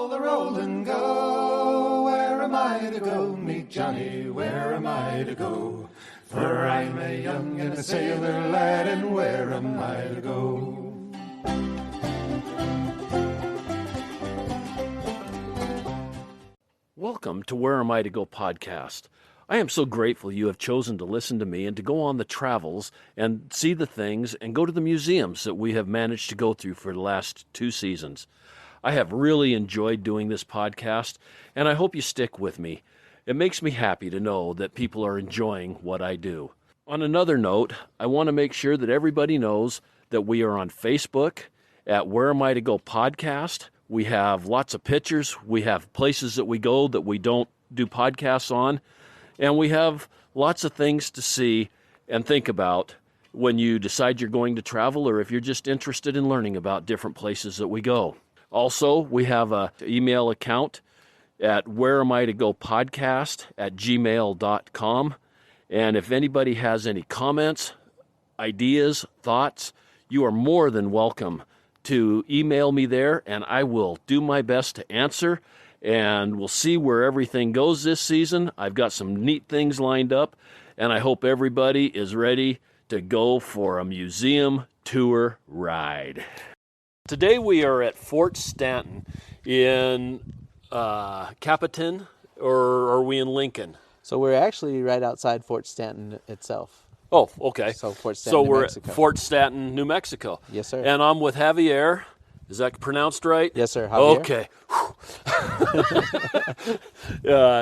roll the roll and go. Where am I to go? Meet Johnny, where am I to go? For I'm a young and a sailor lad, and where am I to go? Welcome to Where Am I to Go podcast. I am so grateful you have chosen to listen to me and to go on the travels and see the things and go to the museums that we have managed to go through for the last 2 seasons. I have really enjoyed doing this podcast, and I hope you stick with me. It makes me happy to know that people are enjoying what I do. On another note, I want to make sure that everybody knows that we are on Facebook at Where Am I to Go podcast. We have lots of pictures. We have places that we go that we don't do podcasts on. And we have lots of things to see and think about when you decide you're going to travel or if you're just interested in learning about different places that we go. Also, we have an email account at whereamitigopodcast@gmail.com. And if anybody has any comments, ideas, thoughts, you are more than welcome to email me there, and I will do my best to answer. And we'll see where everything goes this season. I've got some neat things lined up, and I hope everybody is ready to go for a museum tour ride. Today we are at Fort Stanton in Capitan, or are we in Lincoln? So we're actually right outside Fort Stanton itself. Oh, okay. So Fort Stanton, New we're Mexico. At Fort Stanton, New Mexico. Yes, sir. And I'm with Javier. Is that pronounced right? Yes, sir. Javier. Okay.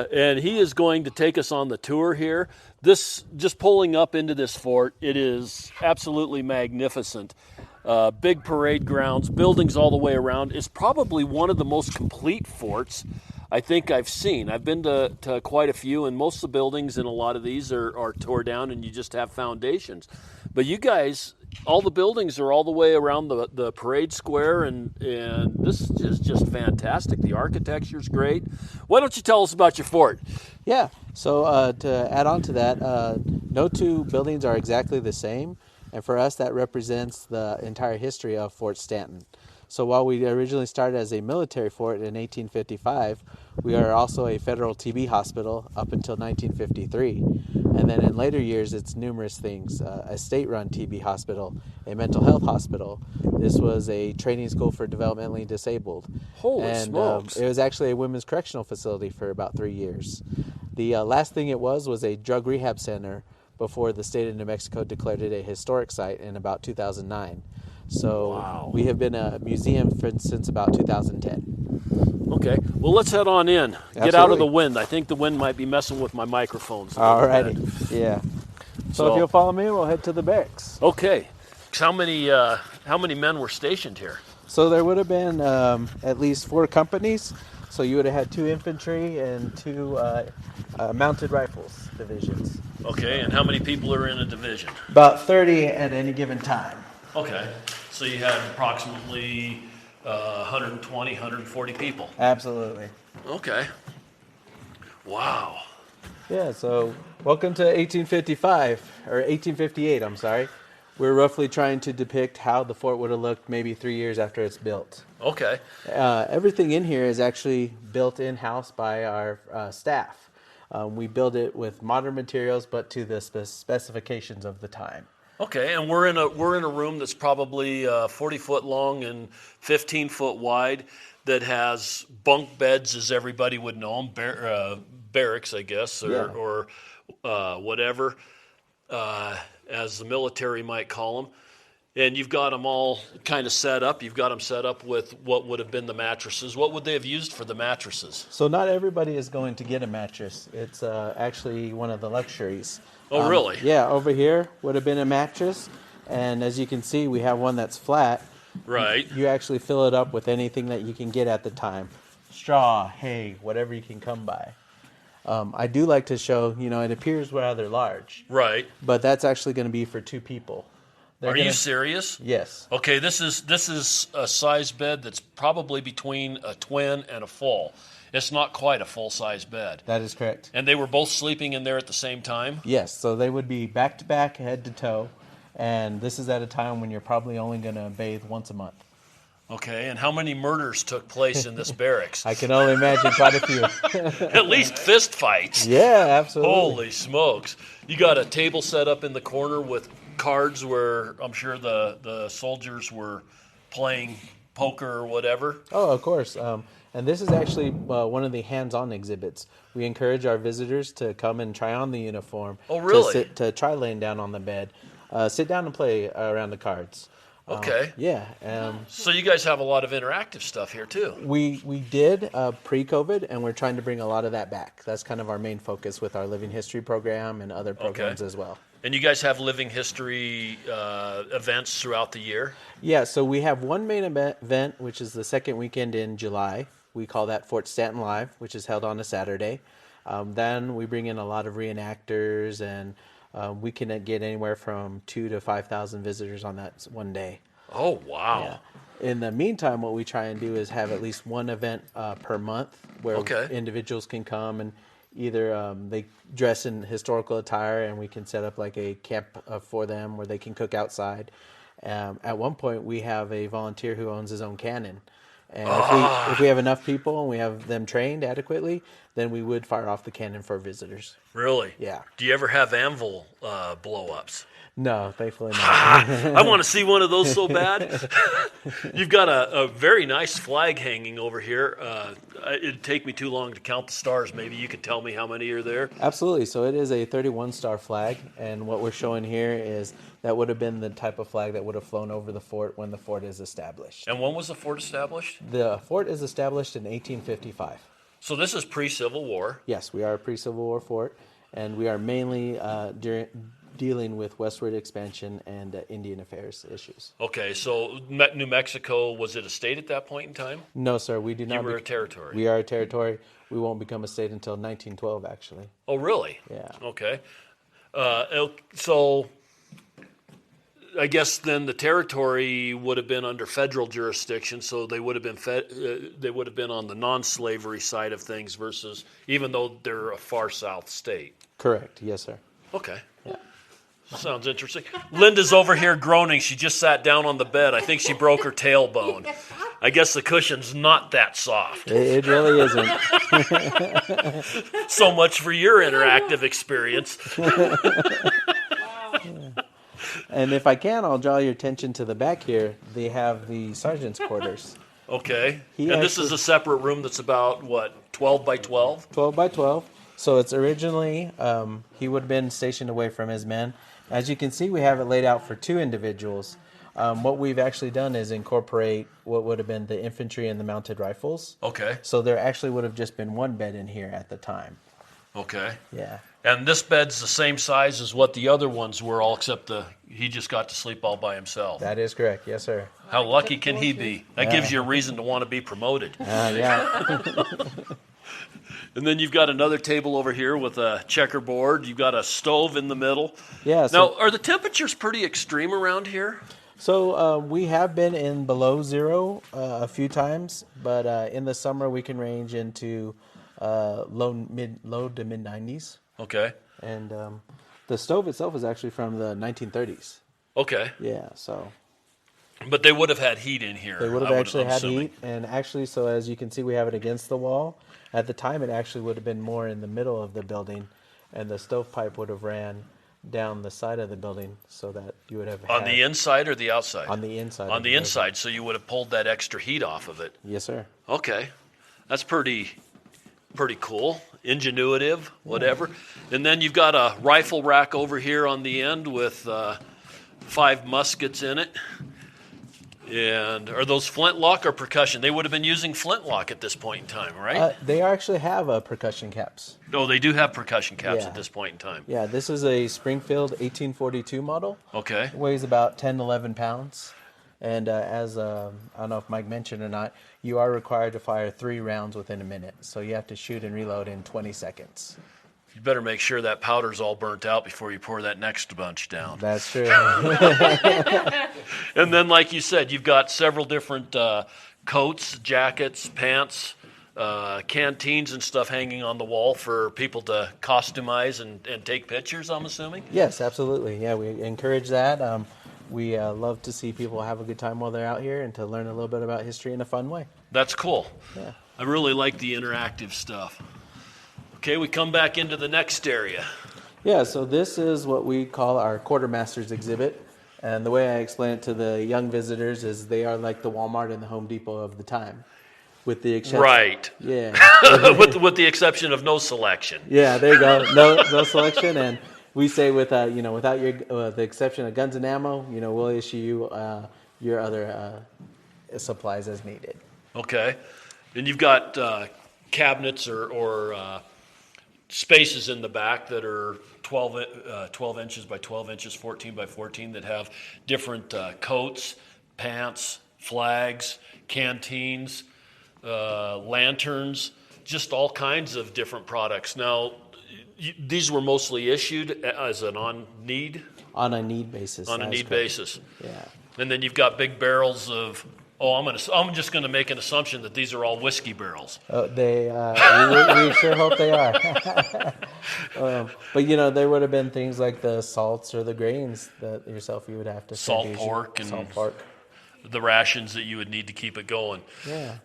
And he is going to take us on the tour here. This, just pulling up into this fort, it is absolutely magnificent. Big parade grounds, buildings all the way around. It's probably one of the most complete forts I think I've seen. I've been to quite a few, and most of the buildings in a lot of these are tore down and you just have foundations. But you guys, all the buildings are all the way around the parade square, and this is just fantastic. The architecture's great. Why don't you tell us about your fort? Yeah, so to add on to that, no two buildings are exactly the same, and for us that represents the entire history of Fort Stanton. So while we originally started as a military fort in 1855, we are also a federal TB hospital up until 1953. And then in later years, it's numerous things. A state-run TB hospital, a mental health hospital. This was a training school for developmentally disabled. Holy smokes. It was actually a women's correctional facility for about 3 years. The last thing it was a drug rehab center before the state of New Mexico declared it a historic site in about 2009. So wow. We have been a museum since about 2010. Okay, well, let's head on in. Absolutely. Get out of the wind. I think the wind might be messing with my microphones. All righty, yeah. So if you'll follow me, we'll head to the barracks. Okay. How many men were stationed here? So there would have been at least 4 companies. So you would have had 2 infantry and 2 mounted rifles divisions. Okay, and how many people are in a division? About 30 at any given time. Okay, so you had approximately 120, 140 people. Absolutely. Okay. Wow. Yeah, so welcome to 1855, or 1858, I'm sorry. We're roughly trying to depict how the fort would have looked maybe 3 years after it's built. Okay. Everything in here is actually built in-house by our staff. We build it with modern materials, but to the specifications of the time. Okay, and we're in a room that's probably 40 foot long and 15 foot wide, that has bunk beds, as everybody would know them, barracks, I guess, or whatever, as the military might call them. And you've got them all kind of set up. You've got them set up with what would have been the mattresses. What would they have used for the mattresses? So not everybody is going to get a mattress. It's actually one of the luxuries. Oh, really? Yeah, over here would have been a mattress. And as you can see, we have one that's flat. Right. You actually fill it up with anything that you can get at the time. Straw, hay, whatever you can come by. I do like to show, it appears rather large. Right. But that's actually going to be for 2 people. Are you serious? Yes. Okay, this is a size bed that's probably between a twin and a full. It's not quite a full-size bed. That is correct. And they were both sleeping in there at the same time? Yes, so they would be back-to-back, head-to-toe, and this is at a time when you're probably only going to bathe once a month. Okay, and how many murders took place in this barracks? I can only imagine quite a few. At least fist fights. Yeah, absolutely. Holy smokes. You got a table set up in the corner with cards where I'm sure the soldiers were playing poker or whatever. Oh, of course. And this is actually one of the hands-on exhibits. We encourage our visitors to come and try on the uniform. Oh, really? To try laying down on the bed. Sit down and play around the cards. Okay. Yeah. So you guys have a lot of interactive stuff here too. We did pre-COVID, and we're trying to bring a lot of that back. That's kind of our main focus with our Living History program and other programs as well. And you guys have living history events throughout the year? Yeah, so we have one main event, which is the second weekend in July. We call that Fort Stanton Live, which is held on a Saturday. Then we bring in a lot of reenactors, and we can get anywhere from 2,000 to 5,000 visitors on that one day. Oh, wow. Yeah. In the meantime, what we try and do is have at least one event per month where individuals can come and either they dress in historical attire and we can set up like a camp for them where they can cook outside. At one point, we have a volunteer who owns his own cannon. And if we have enough people and we have them trained adequately, then we would fire off the cannon for visitors. Really? Yeah. Do you ever have anvil blow-ups? No, thankfully not. I want to see one of those so bad. You've got a very nice flag hanging over here. It'd take me too long to count the stars. Maybe you could tell me how many are there. Absolutely. So it is a 31-star flag, and what we're showing here is that would have been the type of flag that would have flown over the fort when the fort is established. And when was the fort established? The fort is established in 1855. So this is pre-Civil War. Yes, we are a pre-Civil War fort, and we are mainly dealing with westward expansion and Indian affairs issues. Okay, so New Mexico, was it a state at that point in time? No, sir, we do not. You were a territory. We are a territory. We won't become a state until 1912, actually. Oh, really? Yeah. Okay. So I guess then the territory would have been under federal jurisdiction, so they would have been on the non-slavery side of things versus, even though they're a far south state. Correct. Yes, sir. Okay. Yeah. Sounds interesting. Linda's over here groaning. She just sat down on the bed. I think she broke her tailbone. I guess the cushion's not that soft. It really isn't. So much for your interactive experience. And if I can, I'll draw your attention to the back here. They have the sergeant's quarters. Okay. This is a separate room that's about, 12 by 12? 12 by 12. So it's originally, he would have been stationed away from his men. As you can see, we have it laid out for two individuals. What we've actually done is incorporate what would have been the infantry and the mounted rifles. Okay. So there actually would have just been one bed in here at the time. Okay. Yeah. And this bed's the same size as what the other ones were, all except he just got to sleep all by himself. That is correct. Yes, sir. How lucky can he be? That gives you a reason to want to be promoted. Yeah. And then you've got another table over here with a checkerboard. You've got a stove in the middle. Yeah. Now, are the temperatures pretty extreme around here? So we have been in below zero a few times, but in the summer we can range into low to mid 90s. Okay. And the stove itself is actually from the 1930s. Okay. Yeah. So. But they would have had heat in here. They would have actually had heat, and actually, so as you can see, we have it against the wall. At the time, it actually would have been more in the middle of the building, and the stovepipe would have ran down the side of the building so that you would have on the inside or the outside? On the inside. On the inside, so you would have pulled that extra heat off of it. Yes, sir. Okay, that's pretty cool, ingenuitive, whatever. And then you've got a rifle rack over here on the end with 5 muskets in it. And are those flintlock or percussion? They would have been using flintlock at this point in time, right? They actually have percussion caps. Oh, they do have percussion caps at this point in time. Yeah, this is a Springfield 1842 model. Okay. It weighs about 10 to 11 pounds. And as I don't know if Mike mentioned or not, you are required to fire 3 rounds within a minute. So you have to shoot and reload in 20 seconds. You better make sure that powder's all burnt out before you pour that next bunch down. That's true. And then, like you said, you've got several different coats, jackets, pants, canteens and stuff hanging on the wall for people to costumize and take pictures, I'm assuming? Yes, absolutely. Yeah, we encourage that. we love to see people have a good time while they're out here and to learn a little bit about history in a fun way. That's cool. Yeah. I really like the interactive stuff. Okay, we come back into the next area. Yeah, so this is what we call our quartermasters exhibit. And the way I explain it to the young visitors is they are like the Walmart and the Home Depot of the time. With the exception. Right. Yeah. with the exception of no selection. Yeah, there you go. No selection. And we say without your the exception of guns and ammo, we'll issue you your other supplies as needed. Okay. And you've got cabinets or spaces in the back that are 12 inches by 12 inches, 14 by 14 that have different coats, pants, flags, canteens, lanterns, just all kinds of different products. Now, these were mostly issued as an on-need? On a need basis. On a need basis. Yeah. And then you've got big barrels of... I'm just going to make an assumption that these are all whiskey barrels. We sure hope they are. But there would have been things like the salts or the grains that you would have to salt pork, the rations that you would need to keep it going. Yeah.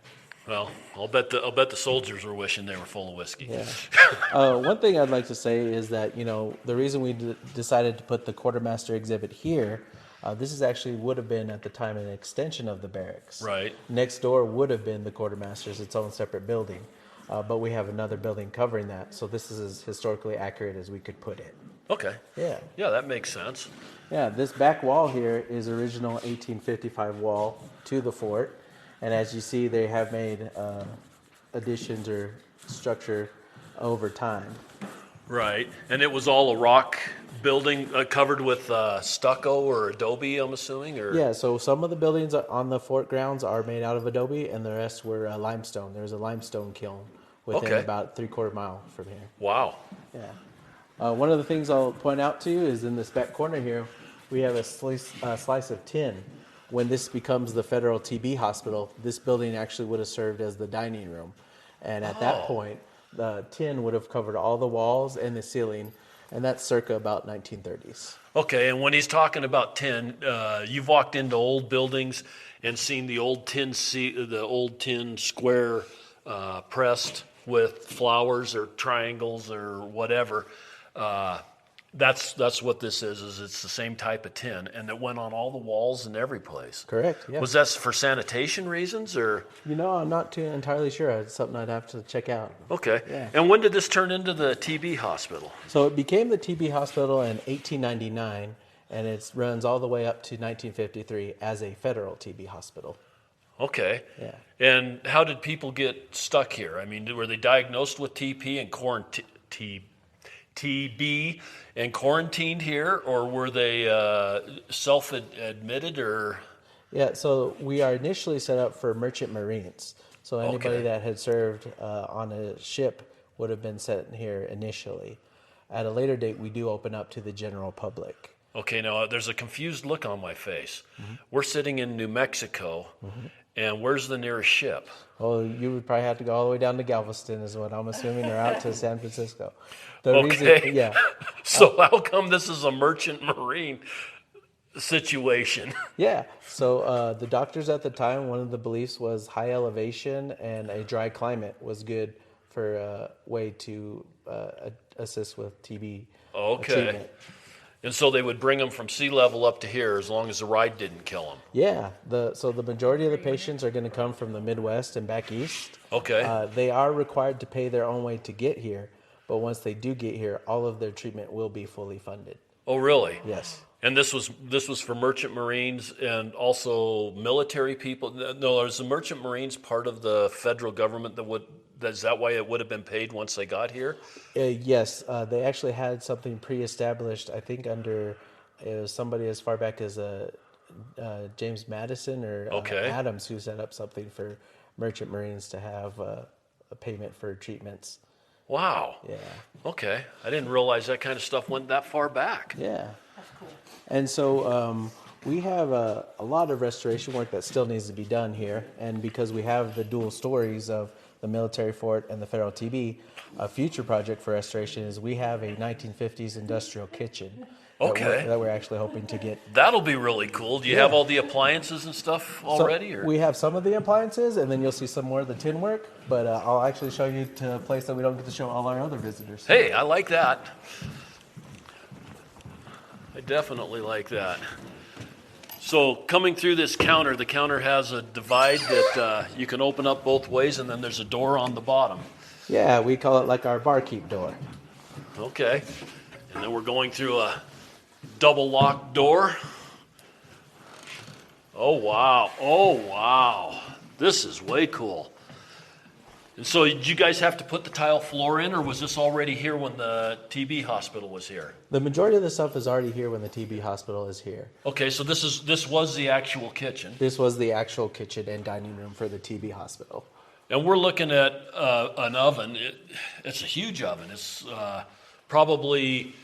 Well, I'll bet the soldiers were wishing they were full of whiskey. Yeah. One thing I'd like to say is that the reason we decided to put the quartermaster exhibit here. This is actually would have been at the time an extension of the barracks. Right. Next door would have been the quartermaster's, its own separate building. But we have another building covering that. So this is as historically accurate as we could put it. Okay. Yeah. Yeah, that makes sense. Yeah, this back wall here is original 1855 wall to the fort. And as you see, they have made additions or structure over time. Right. And it was all a rock building covered with stucco or adobe, I'm assuming? Or? Yeah, so some of the buildings on the fort grounds are made out of adobe, and the rest were limestone. There's a limestone kiln within about 3/4 mile from here. Wow. Yeah. One of the things I'll point out to you is in this back corner here, we have a slice of tin. When this becomes the Federal TB Hospital, this building actually would have served as the dining room. And at that point, the tin would have covered all the walls and the ceiling, and that's circa about 1930s. Okay, and when he's talking about tin, you've walked into old buildings and seen the old tin square pressed with flowers or triangles or whatever. That's what this is it's the same type of tin, and it went on all the walls and every place. Correct, yeah. Was that for sanitation reasons, or? I'm not too entirely sure. It's something I'd have to check out. Okay. Yeah. And when did this turn into the TB hospital? So it became the TB hospital in 1899, and it runs all the way up to 1953 as a federal TB hospital. Okay. Yeah. And how did people get stuck here? I mean, were they diagnosed with TB and quarantined here, or were they self-admitted, or? Yeah, so we are initially set up for merchant marines. So anybody that had served on a ship would have been sent here initially. At a later date, we do open up to the general public. Okay, now there's a confused look on my face. Mm-hmm. We're sitting in New Mexico, and where's the nearest ship? Well, you would probably have to go all the way down to Galveston is what I'm assuming, or out to San Francisco. Reason, So how come this is a merchant marine situation? Yeah. So the doctors at the time, one of the beliefs was high elevation and a dry climate was good for a way to assist with TB treatment. And so they would bring them from sea level up to here as long as the ride didn't kill them. Yeah. So the majority of the patients are going to come from the Midwest and back east. Okay. They are required to pay their own way to get here. But once they do get here, all of their treatment will be fully funded. Oh, really? Yes. And this was for merchant marines and also military people. No, is the merchant marines part of the federal government is that why it would have been paid once they got here? Yes. They actually had something pre-established, I think under somebody as far back as James Madison or Adams, who set up something for merchant marines to have a payment for treatments. Wow. Yeah. Okay. I didn't realize that kind of stuff went that far back. Yeah. That's cool. And so we have a lot of restoration work that still needs to be done here. And because we have the dual stories of the military fort and the federal TB, a future project for restoration is we have a 1950s industrial kitchen. Okay. that we're actually hoping to get. That'll be really cool. Do you have all the appliances and stuff already? So we have some of the appliances, and then you'll see some more of the tin work. But I'll actually show you to a place that we don't get to show all our other visitors. Hey, I like that. I definitely like that. So coming through this counter, the counter has a divide that you can open up both ways, and then there's a door on the bottom. Yeah, we call it like our barkeep door. Okay. And then we're going through a double locked door. Oh, wow. Oh, wow. This is way cool. And so did you guys have to put the tile floor in, or was this already here when the TB hospital was here? The majority of the stuff is already here when the TB hospital is here. Okay, so this was the actual kitchen. This was the actual kitchen and dining room for the TB hospital. And we're looking at an oven. It's a huge oven. It's probably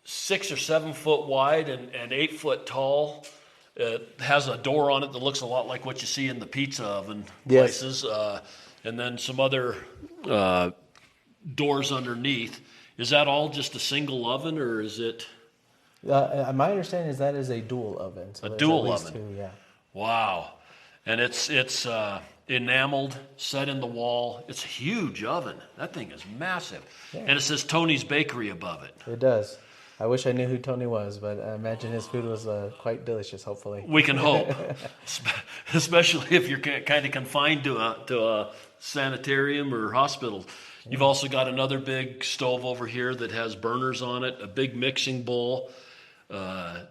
6 or 7 foot wide and 8 foot tall. It has a door on it that looks a lot like what you see in the pizza oven places. Yes. And then some other doors underneath. Is that all just a single oven, or is it? My understanding is that is a dual oven. So a dual at least oven. 2, yeah. Wow. And it's enameled, set in the wall. It's a huge oven. That thing is massive. Yeah. And it says Tony's Bakery above it. It does. I wish I knew who Tony was, but I imagine his food was quite delicious, hopefully. We can hope. Especially if you're kind of confined to a sanitarium or hospital. Yeah. You've also got another big stove over here that has burners on it, a big mixing bowl, a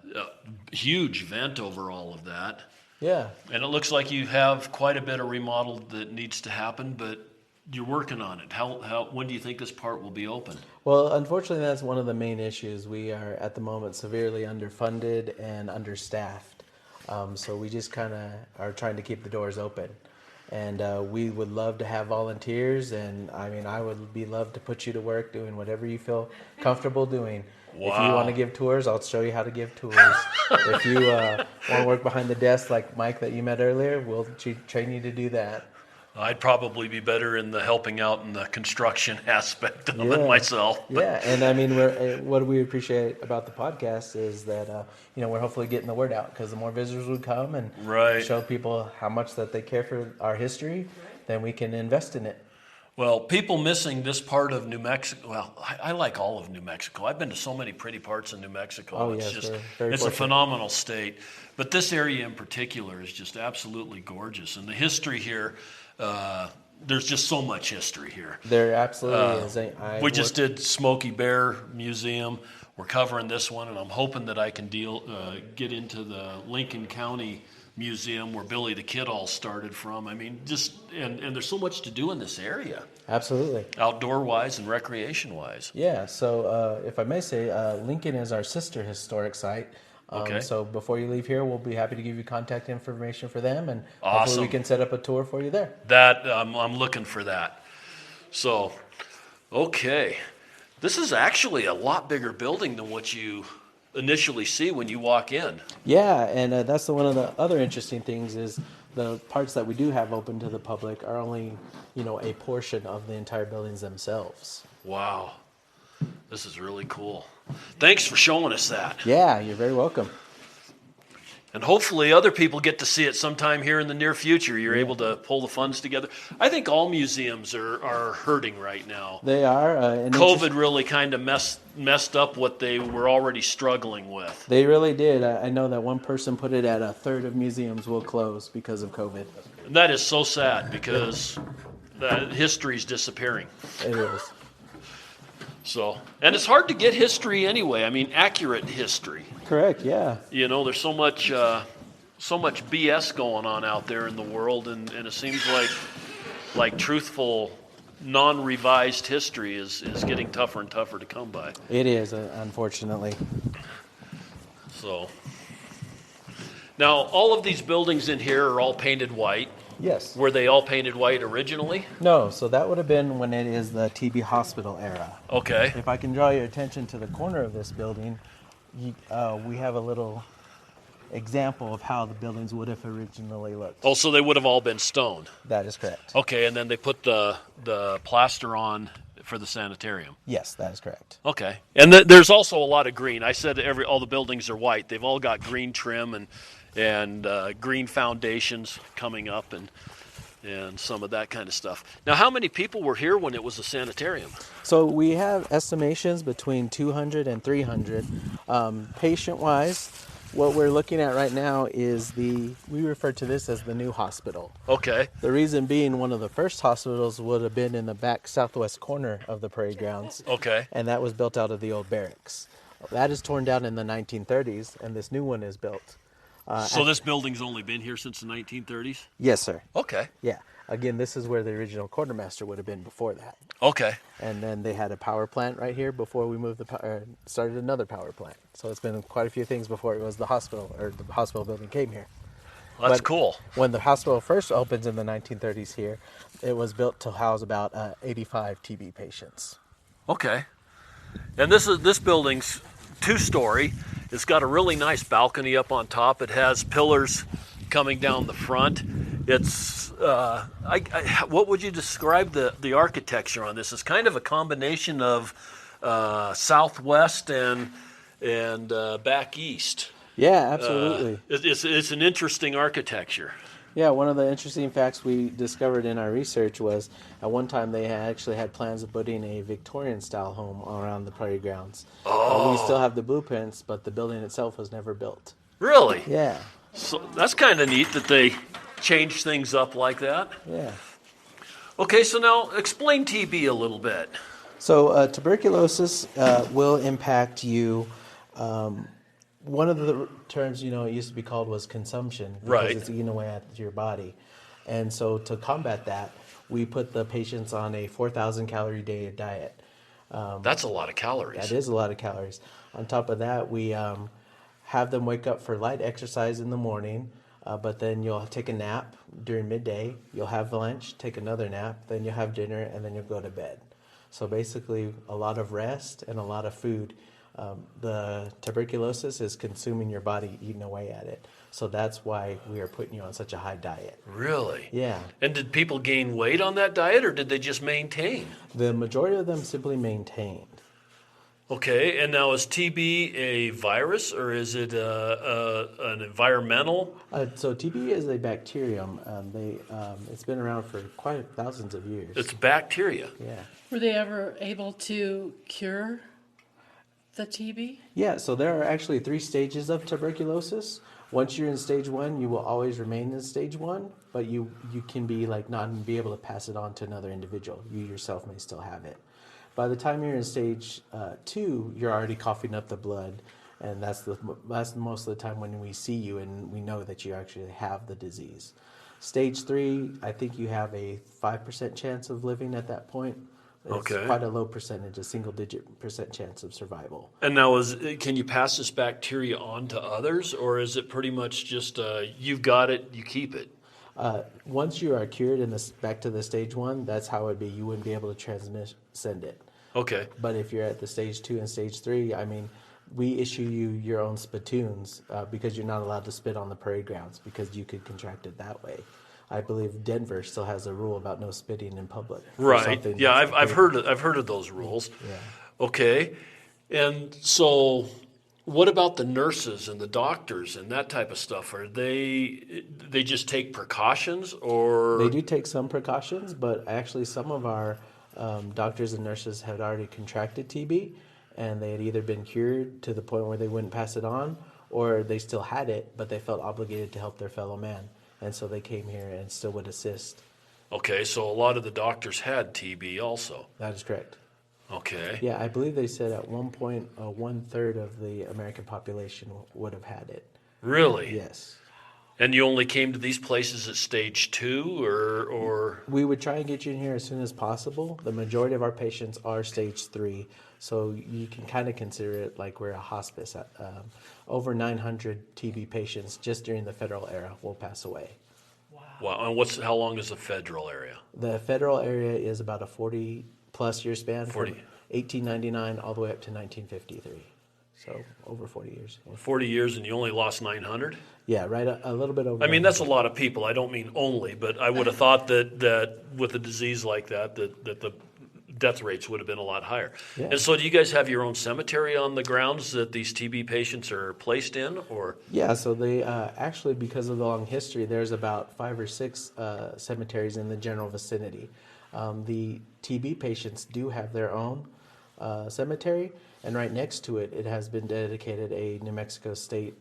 huge vent over all of that. Yeah. And it looks like you have quite a bit of remodel that needs to happen, but you're working on it. When do you think this part will be open? Well, unfortunately, that's one of the main issues. We are, at the moment, severely underfunded and understaffed. So we just kind of are trying to keep the doors open. And we would love to have volunteers. And, I mean, I would love to put you to work doing whatever you feel comfortable doing. Wow. If you want to give tours, I'll show you how to give tours. If you want to work behind the desk like Mike that you met earlier, we'll train you to do that. I'd probably be better in the helping out in the construction aspect of it myself. But. Yeah, and I mean, what we appreciate about the podcast is that we're hopefully getting the word out, because the more visitors would come and show people how much that they care for our history, then we can invest in it. Well, people missing this part of New Mexico. Well, I like all of New Mexico. I've been to so many pretty parts of New Mexico. Oh, it's yes, it's a phenomenal state. But this area in particular is just absolutely gorgeous. And the history here, there's just so much history here. There absolutely is. We just did Smokey Bear Museum. We're covering this one, and I'm hoping that I can get into the Lincoln County Museum where Billy the Kid all started from. I mean, and there's so much to do in this area. Absolutely. Outdoor-wise and recreation-wise. Yeah, so if I may say, Lincoln is our sister historic site. Okay. So before you leave here, we'll be happy to give you contact information for them, and hopefully we can set up a tour for you there. That I'm looking for that. So, okay. This is actually a lot bigger building than what you initially see when you walk in. Yeah, and that's one of the other interesting things is the parts that we do have open to the public are only, a portion of the entire buildings themselves. Wow. This is really cool. Thanks for showing us that. Yeah, you're very welcome. And hopefully other people get to see it sometime here in the near future. You're able to pull the funds together. I think all museums are hurting right now. They are. COVID really kind of messed up what they were already struggling with. They really did. I know that one person put it at a third of museums will close because of COVID. And that is so sad, because history's disappearing. It is. So, and it's hard to get history anyway. I mean, accurate history. Correct. Yeah. There's so much BS going on out there in the world, and it seems like truthful, non-revised history is getting tougher and tougher to come by. It is, unfortunately. So, now all of these buildings in here are all painted white. Yes. Were they all painted white originally? No, so that would have been when it is the TB hospital era. Okay. If I can draw your attention to the corner of this building, we have a little example of how the buildings would have originally looked. Oh, so they would have all been stone. That is correct. Okay, and then they put the plaster on for the sanitarium. Yes, that is correct. Okay. And there's also a lot of green. I said all the buildings are white. They've all got green trim and green foundations coming up and some of that kind of stuff. Now, how many people were here when it was a sanitarium? So we have estimations between 200 and 300. Patient-wise, what we're looking at right now is we refer to this as the new hospital. Okay. The reason being, one of the first hospitals would have been in the back southwest corner of the parade grounds. Okay. And that was built out of the old barracks. That is torn down in the 1930s, and this new one is built. So this building's only been here since the 1930s? Yes, sir. Okay. Yeah. Again, this is where the original quartermaster would have been before that. Okay. And then they had a power plant right here before we moved started another power plant. So it's been quite a few things before it was the hospital, or the hospital building came here. Well, that's cool. When the hospital first opens in the 1930s here, it was built to house about 85 TB patients. Okay. And this building's 2-story. It's got a really nice balcony up on top. It has pillars coming down the front. It's what would you describe the architecture on this? It's kind of a combination of Southwest and back east. Yeah, absolutely. It's an interesting architecture. Yeah, one of the interesting facts we discovered in our research was at one time they actually had plans of putting a Victorian-style home around the parade grounds. We still have the blueprints, but the building itself was never built. Really? Yeah. So that's kind of neat that they changed things up like that. Yeah. Okay, so now explain TB a little bit. So tuberculosis will impact you. One of the terms, it used to be called was consumption, because Right. it's eating away at your body. And so to combat that, we put the patients on a 4,000 calorie day diet. That's a lot of calories. That is a lot of calories. On top of that, we have them wake up for light exercise in the morning, but then you'll take a nap during midday, you'll have lunch, take another nap, then you'll have dinner, and then you'll go to bed. So basically a lot of rest and a lot of food. The tuberculosis is consuming your body, eating away at it. So that's why we are putting you on such a high diet. Really? Yeah. And did people gain weight on that diet, or did they just maintain? The majority of them simply maintained. Okay, and now is TB a virus, or is it an environmental? So TB is a bacterium. It's been around for quite thousands of years. It's bacteria. Yeah. Were they ever able to cure the TB? Yeah, so there are actually 3 stages of tuberculosis. Once you're in stage 1, you will always remain in stage 1, but you can be not be able to pass it on to another individual. You yourself may still have it. By the time you're in stage 2, you're already coughing up the blood, and that's most of the time when we see you and we know that you actually have the disease. Stage 3, I think you have a 5% chance of living at that point. It's quite a low percentage, a single-digit % chance of survival. And now, can you pass this bacteria on to others, or is it pretty much just you've got it, you keep it? Once you are cured back to the stage 1, that's how it would be. You wouldn't be able to send it. Okay. But if you're at the stage 2 and stage 3, we issue you your own spittoons because you're not allowed to spit on the parade grounds because you could contract it that way. I believe Denver still has a rule about no spitting in public. Right. Yeah, I've heard of those rules. Yeah. Okay. And so, what about the nurses and the doctors and that type of stuff? Are they just take precautions, or They do take some precautions, but actually some of our doctors and nurses had already contracted TB, and they had either been cured to the point where they wouldn't pass it on, or they still had it, but they felt obligated to help their fellow man. And so they came here and still would assist. Okay, so a lot of the doctors had TB also. That is correct. Okay. Yeah, I believe they said at one point 1/3 of the American population would have had it. Really? Yes. And you only came to these places at stage 2, or? We would try and get you in here as soon as possible. The majority of our patients are stage 3, so you can kind of consider it like we're a hospice. Over 900 TB patients just during the federal era will pass away. Wow. And how long is the federal area? The federal area is about a 40-plus year span 40. from 1899 all the way up to 1953. So over 40 years. 40 years, and you only lost 900? Yeah, right, a little bit over. I mean, that's a lot of people. I don't mean only, but I would have thought that with a disease like that the death rates would have been a lot higher. Yeah. And so do you guys have your own cemetery on the grounds that these TB patients are placed in, or? Yeah, so they actually, because of the long history, there's about 5 or 6 cemeteries in the general vicinity. The TB patients do have their own cemetery, and right next to it, it has been dedicated a New Mexico State,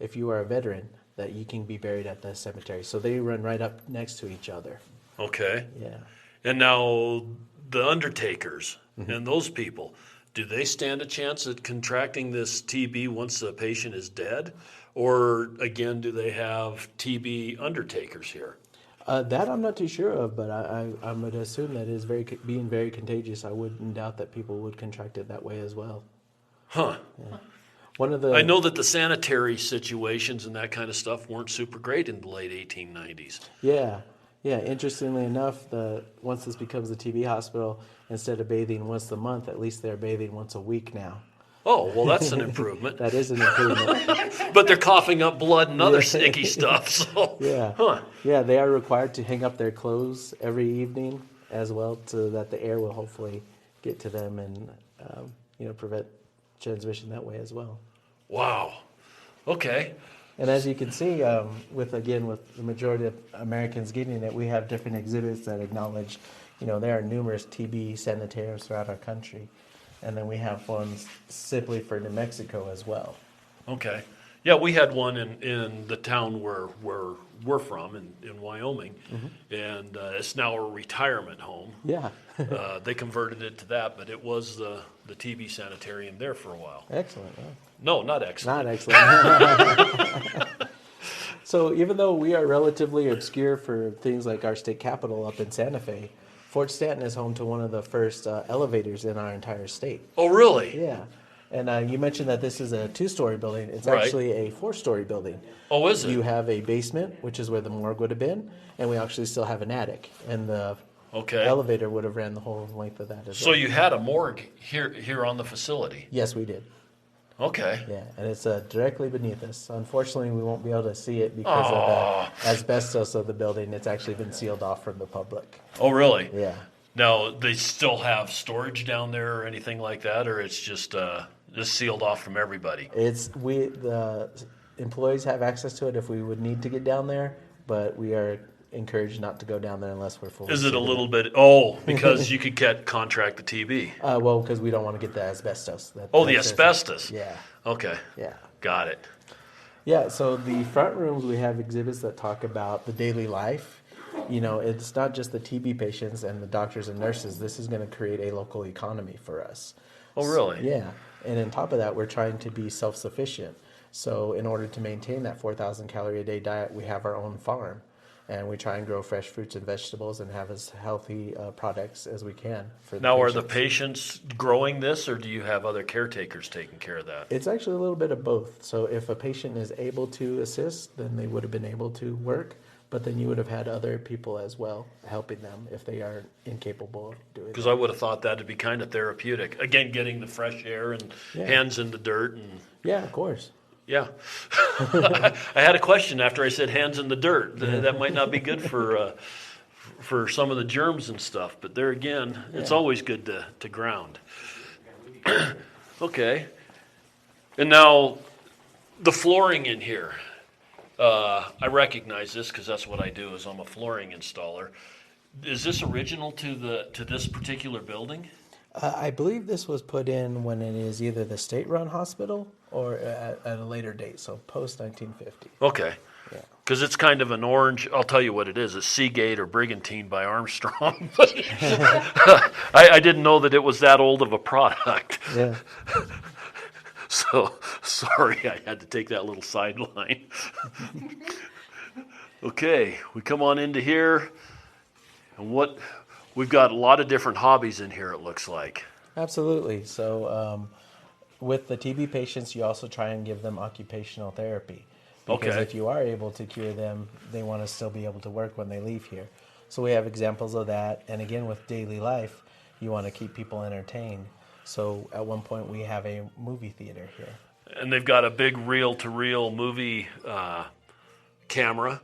if you are a veteran, that you can be buried at the cemetery. So they run right up next to each other. Okay. Yeah. And now the undertakers and those people, do they stand a chance at contracting this TB once the patient is dead? Or again, do they have TB undertakers here? That I'm not too sure of, but I would assume that is being very contagious. I wouldn't doubt that people would contract it that way as well. Huh. Yeah. One of the I know that the sanitary situations and that kind of stuff weren't super great in the late 1890s. Yeah. Interestingly enough, once this becomes a TB hospital, instead of bathing once a month, at least they're bathing once a week now. Oh, well, that's an improvement. That is an improvement. But they're coughing up blood and other sticky stuff. So, Yeah. Huh. Yeah, they are required to hang up their clothes every evening as well, so that the air will hopefully get to them and prevent transmission that way as well. Wow. Okay. And as you can see, with the majority of Americans getting it, we have different exhibits that acknowledge, there are numerous TB sanitariums throughout our country. And then we have ones simply for New Mexico as well. Okay. Yeah, we had one in the town where we're from, in Wyoming, and it's now a retirement home. Yeah. They converted it to that, but it was the TB sanitarium there for a while. Excellent. Yeah. No, not excellent. Not excellent. So even though we are relatively obscure for things like our state capitol up in Santa Fe, Fort Stanton is home to one of the first elevators in our entire state. Oh, really? Yeah. And you mentioned that this is a 2-story building. It's Right. actually a 4-story building. Oh, is it? You have a basement, which is where the morgue would have been, and we actually still have an attic. And the Okay. elevator would have ran the whole length of that as So well. you had a morgue here on the facility. Yes, we did. Okay. Yeah, and it's directly beneath us. Unfortunately, we won't be able to see it because of the asbestos of the building. It's actually been sealed off from the public. Oh, really? Yeah. Now, they still have storage down there or anything like that, or it's just sealed off from everybody? The employees have access to it if we would need to get down there, but we are encouraged not to go down there unless we're fully Is it a sealed. little bit? Oh, because you could contract the TB. Well, because we don't want to get the asbestos. The asbestos. Yeah. Okay. Yeah. Got it. Yeah, so the front rooms, we have exhibits that talk about the daily life. It's not just the TB patients and the doctors and nurses. This is going to create a local economy for us. Oh, really? Yeah, and on top of that, we're trying to be self-sufficient. So in order to maintain that 4,000 calorie a day diet, we have our own farm. And we try and grow fresh fruits and vegetables and have as healthy products as we can. Now, are the patients growing this, or do you have other caretakers taking care of that? It's actually a little bit of both. So if a patient is able to assist, then they would have been able to work. But then you would have had other people as well helping them if they are incapable of doing it. Because I would have thought that would be kind of therapeutic. Again, getting the fresh air and hands in the dirt. And Yeah, of course. yeah. I had a question after I said hands in the dirt. That might not be good for some of the germs and stuff. But there again, it's always good to ground. Okay. And now the flooring in here. I recognize this because that's what I do. Is I'm a flooring installer. Is this original to this particular building? I believe this was put in when it is either the state-run hospital or at a later date, so post-1950. Okay. Yeah. Because it's kind of an orange. I'll tell you what it is. It's Seagate or Brigantine by Armstrong. I didn't know that it was that old of a product. Yeah. So, sorry, I had to take that little sideline. Okay, we come on into here, and we've got a lot of different hobbies in here, it looks like. Absolutely. So with the TB patients, you also try and give them occupational therapy. Because Okay. if you are able to cure them, they want to still be able to work when they leave here. So we have examples of that. And again, with daily life, you want to keep people entertained. So at one point, we have a movie theater here. And they've got a big reel-to-reel movie camera.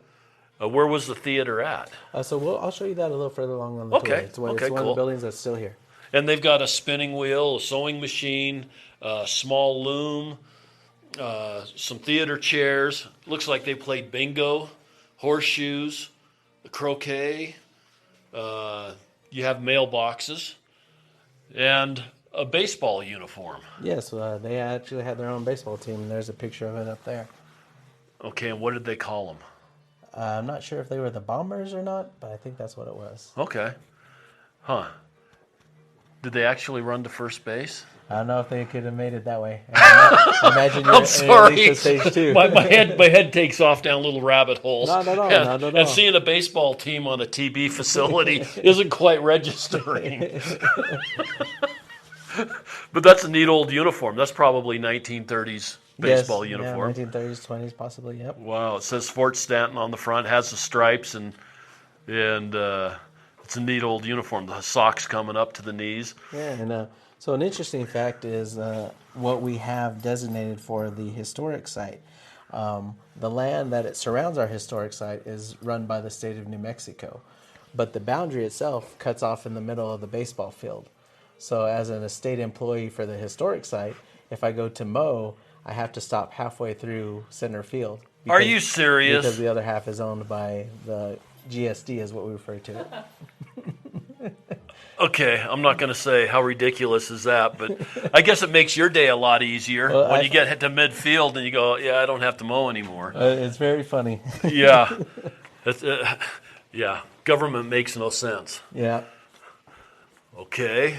Where was the theater at? So I'll show you that a little further along on the tour. Okay. It's one Okay, of the cool. buildings that's still here. And they've got a spinning wheel, a sewing machine, a small loom, some theater chairs. Looks like they played bingo, horseshoes, croquet. You have mailboxes and a baseball uniform. Yes, they actually had their own baseball team, and there's a picture of it up there. Okay, and what did they call them? I'm not sure if they were the Bombers or not, but I think that's what it was. Okay. Huh. Did they actually run to first base? I don't know if they could have made it that way. I imagine you're I'm sorry. at stage 2. my head takes off down little rabbit holes. Not at all, And, not at and all. seeing a baseball team on a TB facility isn't quite registering. But that's a neat old uniform. That's probably 1930s baseball uniform. Yeah, 1930s, 20s possibly, yep. Wow, it says Fort Stanton on the front, has the stripes, and it's a neat old uniform. The socks coming up to the knees. Yeah, and so an interesting fact is what we have designated for the historic site. The land that it surrounds our historic site is run by the state of New Mexico, but the boundary itself cuts off in the middle of the baseball field. So as an estate employee for the historic site, if I go to mow, I have to stop halfway through center field. Are you serious? Because the other half is owned by the GSD, is what we refer to it. Okay, I'm not going to say how ridiculous is that, but I guess it makes your day a lot easier when you get to midfield and you go, yeah, I don't have to mow anymore. It's very funny. Yeah. Yeah, government makes no sense. Yeah. Okay.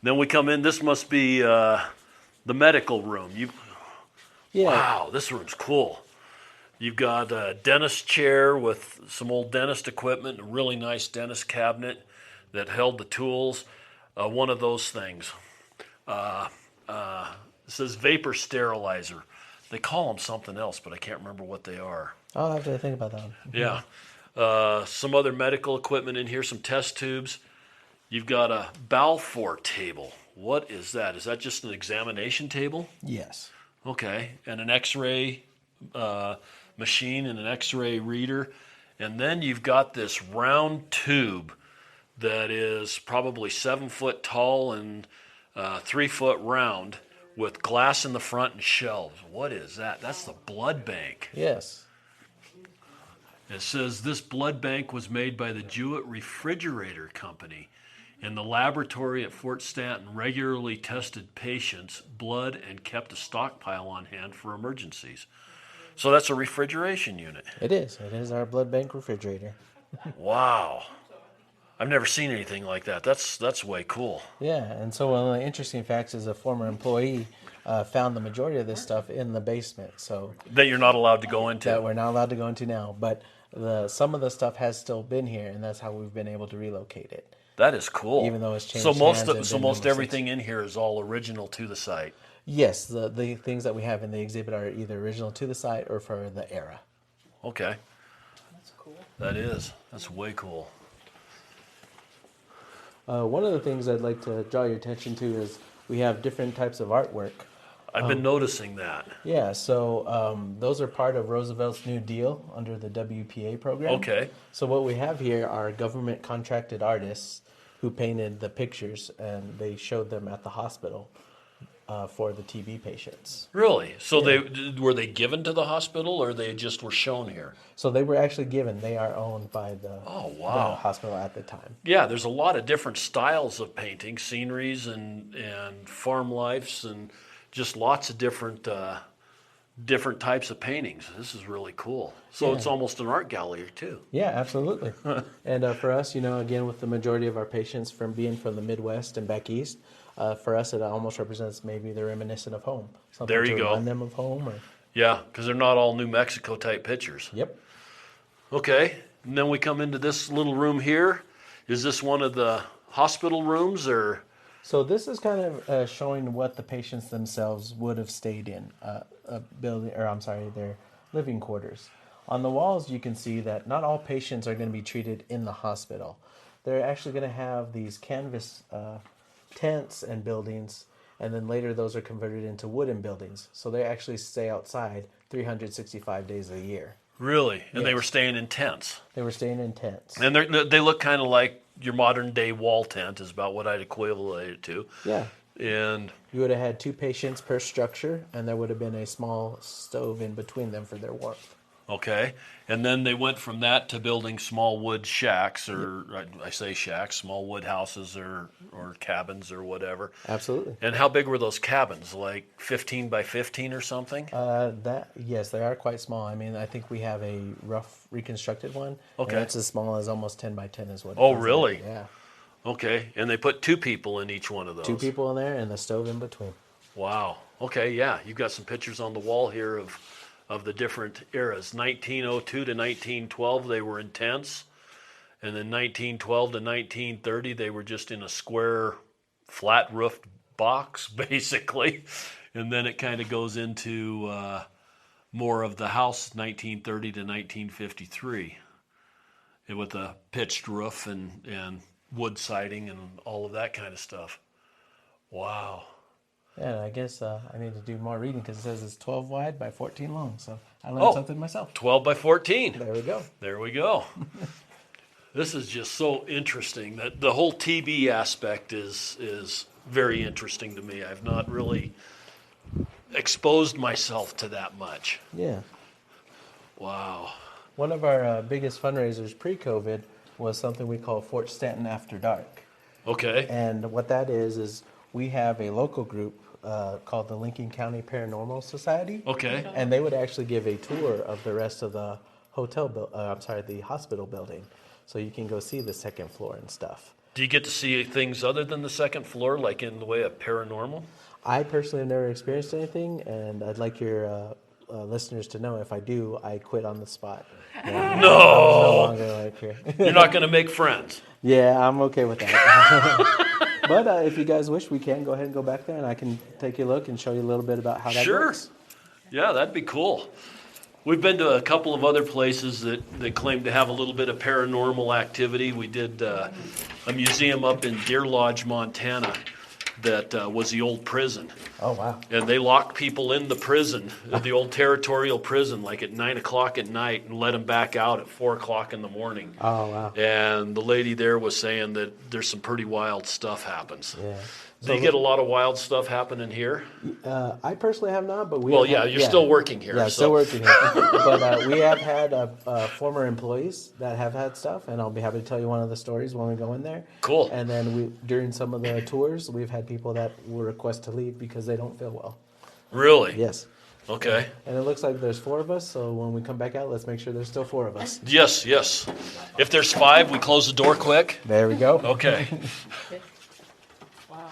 Then we come in. This must be the medical room. Yeah. Wow, this room's cool. You've got a dentist chair with some old dentist equipment, a really nice dentist cabinet that held the tools. One of those things. It says vapor sterilizer. They call them something else, but I can't remember what they are. I'll have to think about that one. Yeah. Some other medical equipment in here, some test tubes. You've got a Balfour table. What is that? Is that just an examination table? Yes. Okay. And an x-ray machine and an x-ray reader. And then you've got this round tube that is probably 7 foot tall and 3 foot round with glass in the front and shelves. What is that? That's the blood bank. Yes. It says this blood bank was made by the Jewett Refrigerator Company. In the laboratory at Fort Stanton, regularly tested patients' blood and kept a stockpile on hand for emergencies. So that's a refrigeration unit. It is. It is our blood bank refrigerator. Wow. I've never seen anything like that. That's way cool. Yeah, and so one of the interesting facts is a former employee found the majority of this stuff in the basement. So that you're not allowed to go into. That we're not allowed to go into now. But some of the stuff has still been here, and that's how we've been able to relocate it. That is cool. Even though it's changed So most everything in here is all original to the site. Yes, the things that we have in the exhibit are either original to the site or for the era. Okay. That's cool. That is. That's way cool. One of the things I'd like to draw your attention to is we have different types of artwork. I've been noticing that. Yeah, so those are part of Roosevelt's New Deal under the WPA program. Okay. So what we have here are government contracted artists who painted the pictures, and they showed them at the hospital for the TB patients. Really? So were they given to the hospital, or they just were shown here? So they were actually given. They are owned by the hospital at the time. Yeah, there's a lot of different styles of painting, sceneries and farm lives, and just lots of different types of paintings. This is really cool. So it's almost an art gallery too. Yeah, absolutely. And for us, again, with the majority of our patients being from the Midwest and back east, for us it almost represents maybe they're reminiscent of home. Something there you to go. remind them of home. Yeah, because they're not all New Mexico type pictures. Yep. Okay, and then we come into this little room here. Is this one of the hospital rooms, or? So this is kind of showing what the patients themselves would have stayed in their living quarters. On the walls, you can see that not all patients are going to be treated in the hospital. They're actually going to have these canvas tents and buildings, and then later those are converted into wooden buildings. So they actually stay outside 365 days a year. Really? And they Yes. were staying in tents. They were staying in tents. And they look kind of like your modern day wall tent is about what I'd equivalent it to. Yeah. And You would have had 2 patients per structure, and there would have been a small stove in between them for their warmth. okay, and then they went from that to building small wood shacks, or I say shacks, small wood houses or cabins or whatever. Absolutely. And how big were those cabins? Like 15 by 15 or something? Yes, they are quite small. I mean, I think we have a rough reconstructed one. Okay. And it's as small as almost 10 by 10 is what. Oh, it is. really? Yeah. Okay, and they put 2 people in each one of those. 2 people in there and the stove in between. Wow. Okay, yeah, you've got some pictures on the wall here of the different eras. 1902 to 1912, they were in tents. And then 1912 to 1930, they were just in a square, flat-roofed box, basically. And then it kind of goes into more of the house, 1930 to 1953, with a pitched roof and wood siding and all of that kind of stuff. Wow. Yeah, I guess I need to do more reading because it says it's 12 wide by 14 long. So I learned something myself. 12 by 14. There we go. There we go. This is just so interesting. That the whole TB aspect is very interesting to me. I've not really exposed myself to that much. Yeah. Wow. One of our biggest fundraisers pre-COVID was something we call Fort Stanton After Dark. Okay. And what that is we have a local group called the Lincoln County Paranormal Society. Okay. And they would actually give a tour of the rest of the the hospital building. So you can go see the second floor and stuff. Do you get to see things other than the second floor, like in the way of paranormal? I personally have never experienced anything, and I'd like your listeners to know if I do, I quit on the spot. Yeah, I'm no longer like here. You're not going to make friends. Yeah, I'm okay with that. But if you guys wish, we can go ahead and go back there, and I can take you a look and show you a little bit about how that works. Yeah, that'd be cool. We've been to a couple of other places that claim to have a little bit of paranormal activity. We did a museum up in Deer Lodge, Montana, that was the old prison. Oh, wow. And they locked people in the prison, the old territorial prison, like at 9 o'clock at night and let them back out at 4 o'clock in the morning. Oh, wow. And the lady there was saying that there's some pretty wild stuff happens. Yeah. Do you get a lot of wild stuff happening here? I personally have not, but you're still working here. Yeah, still working here. But we have had former employees that have had stuff, and I'll be happy to tell you one of the stories when we go in there. Cool. And then during some of the tours, we've had people that will request to leave because they don't feel well. Really? Yes. Okay. And it looks like there's 4 of us, so when we come back out, let's make sure there's still 4 of us. Yes. If there's 5, we close the door quick. There we go. Okay. Wow.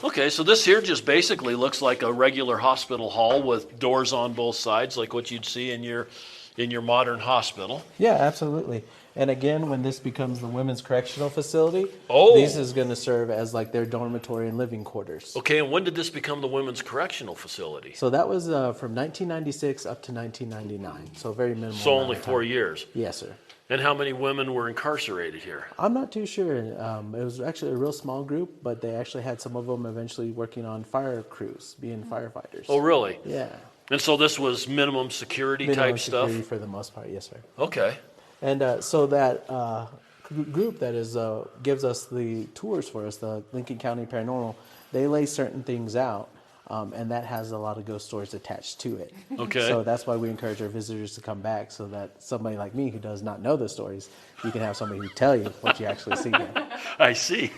Okay, so this here just basically looks like a regular hospital hall with doors on both sides, like what you'd see in your modern hospital. Yeah, absolutely. And again, when this becomes the women's correctional facility, Oh. this is going to serve as like their dormitory and living quarters. Okay, and when did this become the women's correctional facility? So that was from 1996 up to 1999. So very minimal. So amount only of 4 time. years. Yes, sir. And how many women were incarcerated here? I'm not too sure. It was actually a real small group, but they actually had some of them eventually working on fire crews, being firefighters. Oh, really? Yeah. And so this was minimum security Minimum type security stuff? for the most part, yes, sir. Okay. And so that group that is gives us the tours for us, the Lincoln County Paranormal, they lay certain things out, and that has a lot of ghost stories attached to it. Okay. So that's why we encourage our visitors to come back, so that somebody like me who does not know the stories, you can have somebody who tell you what you actually see there. I see.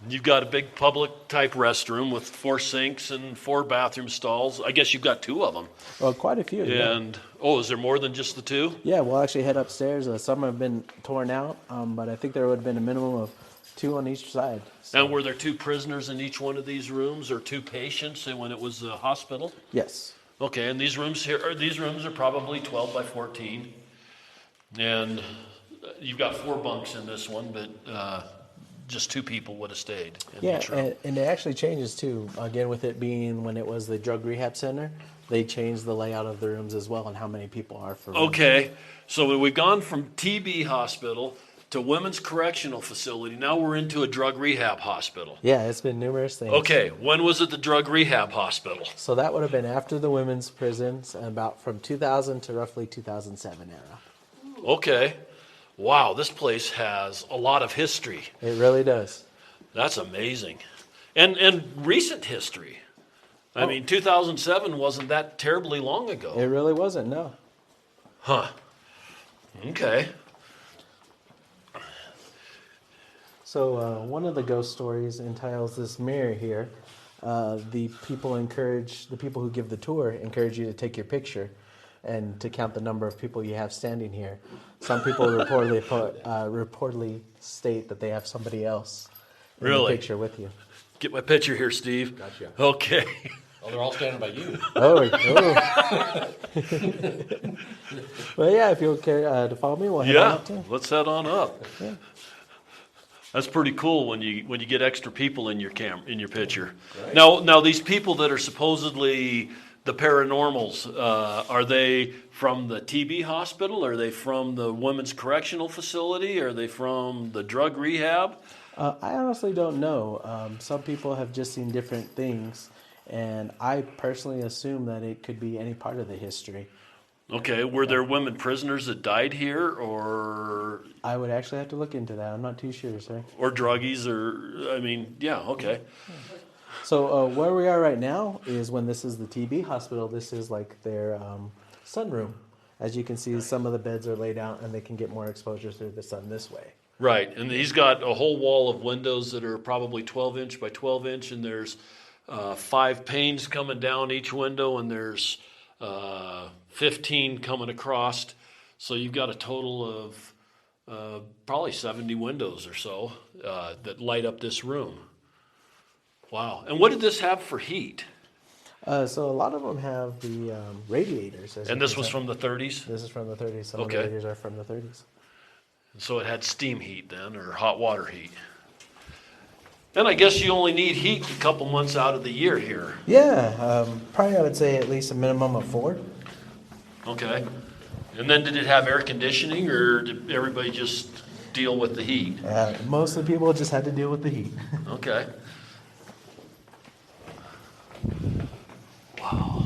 You've got a big public type restroom with 4 sinks and 4 bathroom stalls. I guess you've got 2 of them. Well, quite a few. And, is there more than just the 2? Yeah, we'll actually head upstairs. Some have been torn out, but I think there would have been a minimum of 2 on each side. So. And were there 2 prisoners in each one of these rooms, or 2 patients when it was a hospital? Yes. Okay, and these rooms are probably 12 by 14. And you've got 4 bunks in this one, but just 2 people would have stayed in each room. And it actually changes too. Again, with it being when it was the drug rehab center, they changed the layout of the rooms as well and how many people are for rooms. Okay, so we've gone from TB hospital to women's correctional facility. Now we're into a drug rehab hospital. Yeah, it's been numerous things. Okay, when was it the drug rehab hospital? So that would have been after the women's prisons, about from 2000 to roughly 2007 era. Okay. Wow, this place has a lot of history. It really does. That's amazing. And recent history. I mean, 2007 wasn't that terribly long ago. It really wasn't, no. Huh. Okay. So one of the ghost stories entails this mirror here. The people who give the tour encourage you to take your picture and to count the number of people you have standing here. Some people reportedly state that they have somebody else in the picture with you. Get my picture here, Steve. Gotcha. Okay. Oh, they're all standing by you. Oh. Well, yeah, if you'll care to follow me, we'll head on up too. Let's head on up. Yeah. That's pretty cool when you get extra people in your picture. Right. Now these people that are supposedly the paranormals, are they from the TB hospital? Are they from the women's correctional facility? Are they from the drug rehab? I honestly don't know. Some people have just seen different things, and I personally assume that it could be any part of the history. Okay, were there women prisoners that died here, or... I would actually have to look into that. I'm not too sure, sir. Or druggies, okay. So where we are right now is when this is the TB hospital, this is like their sunroom. As you can see, some of the beds are laid out, and they can get more exposure through the sun this way. Right, and he's got a whole wall of windows that are probably 12-inch by 12-inch, and there's 5 panes coming down each window, and there's 15 coming across. So you've got a total of probably 70 windows or so that light up this room. Wow. And what did this have for heat? So a lot of them have the radiators. And this was from the 30s? This is from the 30s. Some of the radiators are from the 30s. So it had steam heat then, or hot water heat. And I guess you only need heat a couple months out of the year here. Yeah, probably I would say at least a minimum of 4. Okay. And then did it have air conditioning, or did everybody just deal with the heat? Most of the people just had to deal with the heat. Okay. Wow.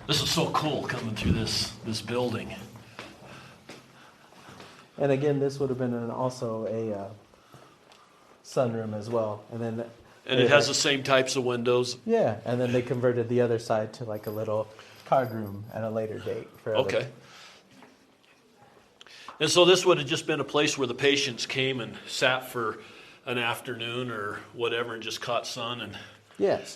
This is so cool coming through this building. And again, this would have been also a sunroom as well. And it has the same types of windows? Yeah, and then they converted the other side to like a little card room at a later date. Okay. And so this would have just been a place where the patients came and sat for an afternoon or whatever and just caught sun and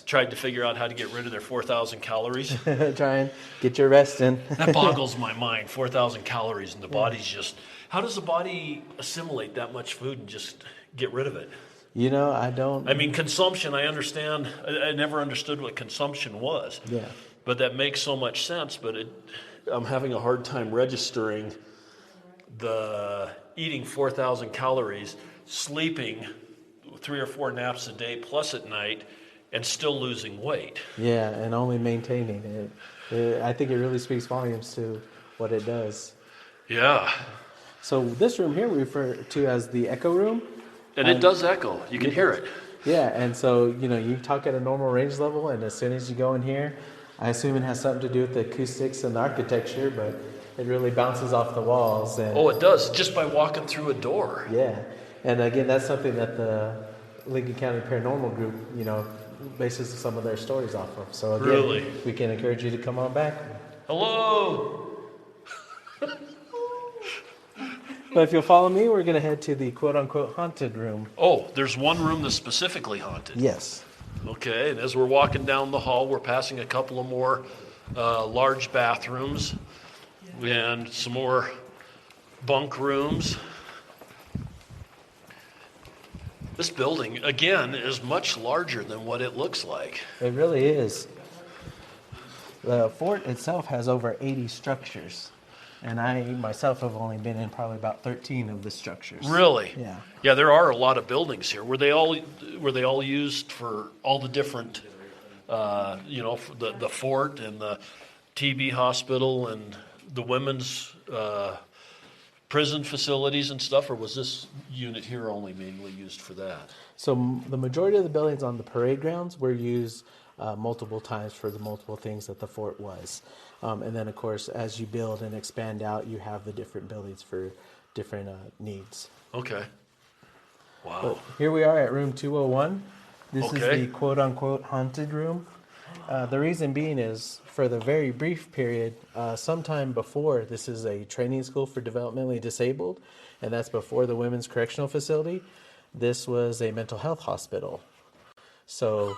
tried to figure out how to get rid of their 4,000 calories. Try and get your rest in. That boggles my mind, 4,000 calories, and the body's just... How does the body assimilate that much food and just get rid of it? You know, I don't... I mean, consumption, I understand. I never understood what consumption was. Yeah. But that makes so much sense, but I'm having a hard time registering the eating 4,000 calories, sleeping 3 or 4 naps a day plus at night, and still losing weight. Yeah, and only maintaining it. I think it really speaks volumes to what it does. Yeah. So this room here we refer to as the echo room. And it does echo. You can hear it. Yeah, and so, you talk at a normal range level, and as soon as you go in here, I assume it has something to do with the acoustics and the architecture, but it really bounces off the walls. And, it does, just by walking through a door. Yeah, and again, that's something that the Lincoln County Paranormal Group, bases some of their stories off of. So again, we can encourage you to come on back. Hello! But if you'll follow me, we're going to head to the quote-unquote haunted room. Oh, there's one room that's specifically haunted. Yes. Okay, and as we're walking down the hall, we're passing a couple of more large bathrooms and some more bunk rooms. This building, again, is much larger than what it looks like. It really is. The fort itself has over 80 structures. And I myself have only been in probably about 13 of the structures. Really? Yeah. Yeah, there are a lot of buildings here. Were they all used for all the different, for the fort and the TB hospital and the women's prison facilities and stuff, or was this unit here only mainly used for that? So the majority of the buildings on the parade grounds were used multiple times for the multiple things that the fort was. And then, of course, as you build and expand out, you have the different buildings for different needs. Okay. Wow. But here we are at room 201. This is Okay. the quote-unquote haunted room. The reason being is, for the very brief period, sometime before, this is a training school for developmentally disabled, and that's before the Women's Correctional Facility. This was a mental health hospital. So,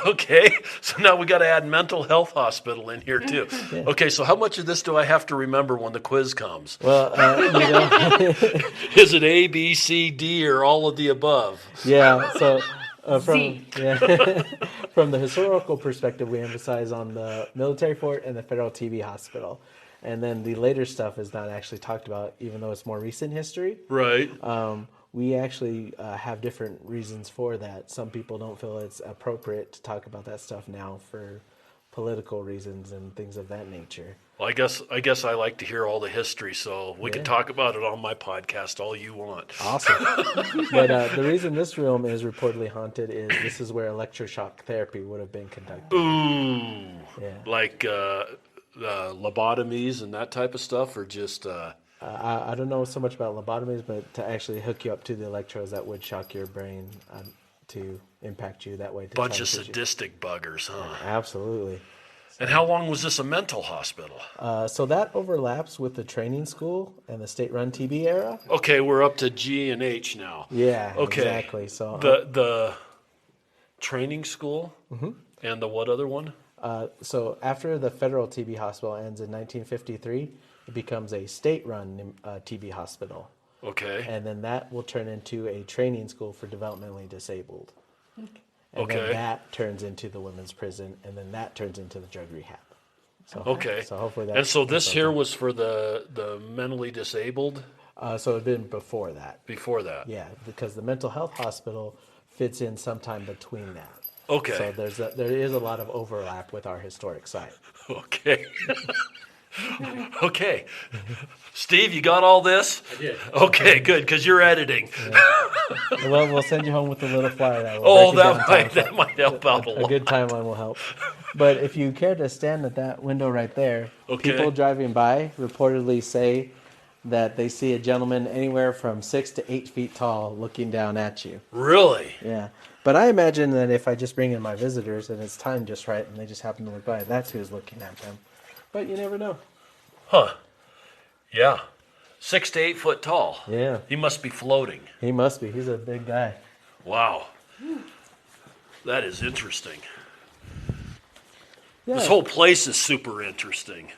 Okay, so now we got to add mental health hospital in here too. Yeah. Okay, so how much of this do I have to remember when the quiz comes? well, Is it A, B, C, D, or all of the above? yeah, so from Z. from the historical perspective, we emphasize on the military fort and the federal TB hospital. And then the later stuff is not actually talked about, even though it's more recent history. Right. We actually have different reasons for that. Some people don't feel it's appropriate to talk about that stuff now for political reasons and things of that nature. Well, I guess I like to hear all the history, so we can Yeah. talk about it on my podcast all you want. Awesome. But the reason this room is reportedly haunted is this is where electroshock therapy would have been conducted. Ooh. Yeah. Like lobotomies and that type of stuff, or just I don't know so much about lobotomies, but to actually hook you up to the electrodes that would shock your brain to impact you that way. To bunch try of to teach you. sadistic buggers, huh? Absolutely. And how long was this a mental hospital? So that overlaps with the training school and the state-run TB era. Okay, we're up to G and H now. Yeah, Okay. exactly. So The training school and the what other one? so after the federal TB hospital ends in 1953, it becomes a state-run TB hospital. Okay. And then that will turn into a training school for developmentally disabled. And Okay. then that turns into the women's prison, and then that turns into the drug rehab. So, Okay. So hopefully that. And so this that's here okay. was for the mentally disabled So it had been before that. before that. Yeah, because the mental health hospital fits in sometime between that. Okay. So there is a lot of overlap with our historic site. Okay. Okay. Steve, you got all this? I did. Okay, good, because you're editing. Well, we'll send you home with a little flyer that will Oh, break it down that might help out a a lot. good timeline will help. But if you care to stand at that window right there, Okay. people driving by reportedly say that they see a gentleman anywhere from 6 to 8 feet tall looking down at you. Really? Yeah. But I imagine that if I just bring in my visitors and it's timed just right and they just happen to look by, that's who's looking at them. But you never know. Huh. Yeah. 6 to 8 foot tall. Yeah. He must be floating. He must be. He's a big guy. Wow. That is interesting. Yeah. This whole place is super interesting.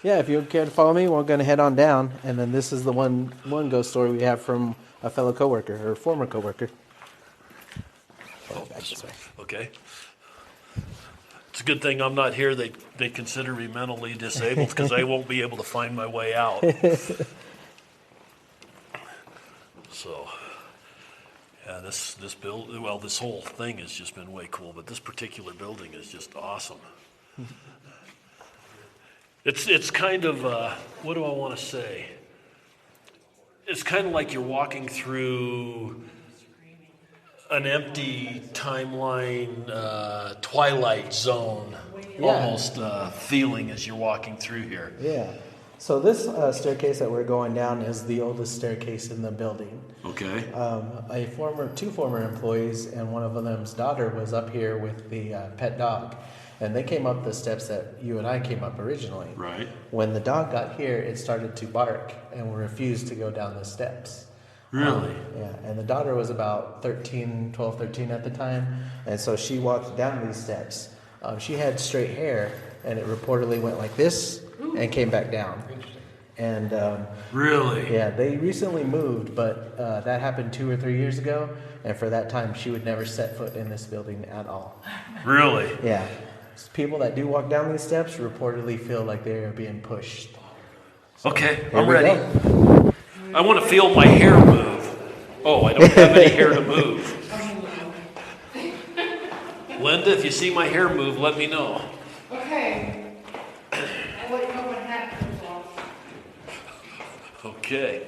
Yeah, if you care to follow me, we're going to head on down. And then this is the one ghost story we have from a fellow coworker or former coworker. Back this way. Okay. It's a good thing I'm not here. They consider me mentally disabled because I won't be able to find my way out. So, yeah, this whole thing has just been way cool, but this particular building is just awesome. It's kind of what do I want to say? It's kind of like you're walking through an empty timeline, twilight zone, Yeah. almost feeling as you're walking through here. Yeah. So this staircase that we're going down is the oldest staircase in the building. Okay. Two former employees and one of them's daughter was up here with the pet dog, and they came up the steps that you and I came up originally. Right. When the dog got here, it started to bark and refused to go down the steps. Really? Yeah, and the daughter was about 12, 13 at the time, and so she walked down these steps. She had straight hair, and it reportedly went like this and came back down. And Really? yeah, they recently moved, but that happened 2 or 3 years ago, and for that time, she would never set foot in this building at all. Really? Yeah, people that do walk down these steps reportedly feel like they are being pushed. Okay, Here I'm we ready. go. I want to feel my hair move. Oh, I don't have any hair to move. Linda, if you see my hair move, let me know. Okay. I'll let you know when hat comes off. Okay.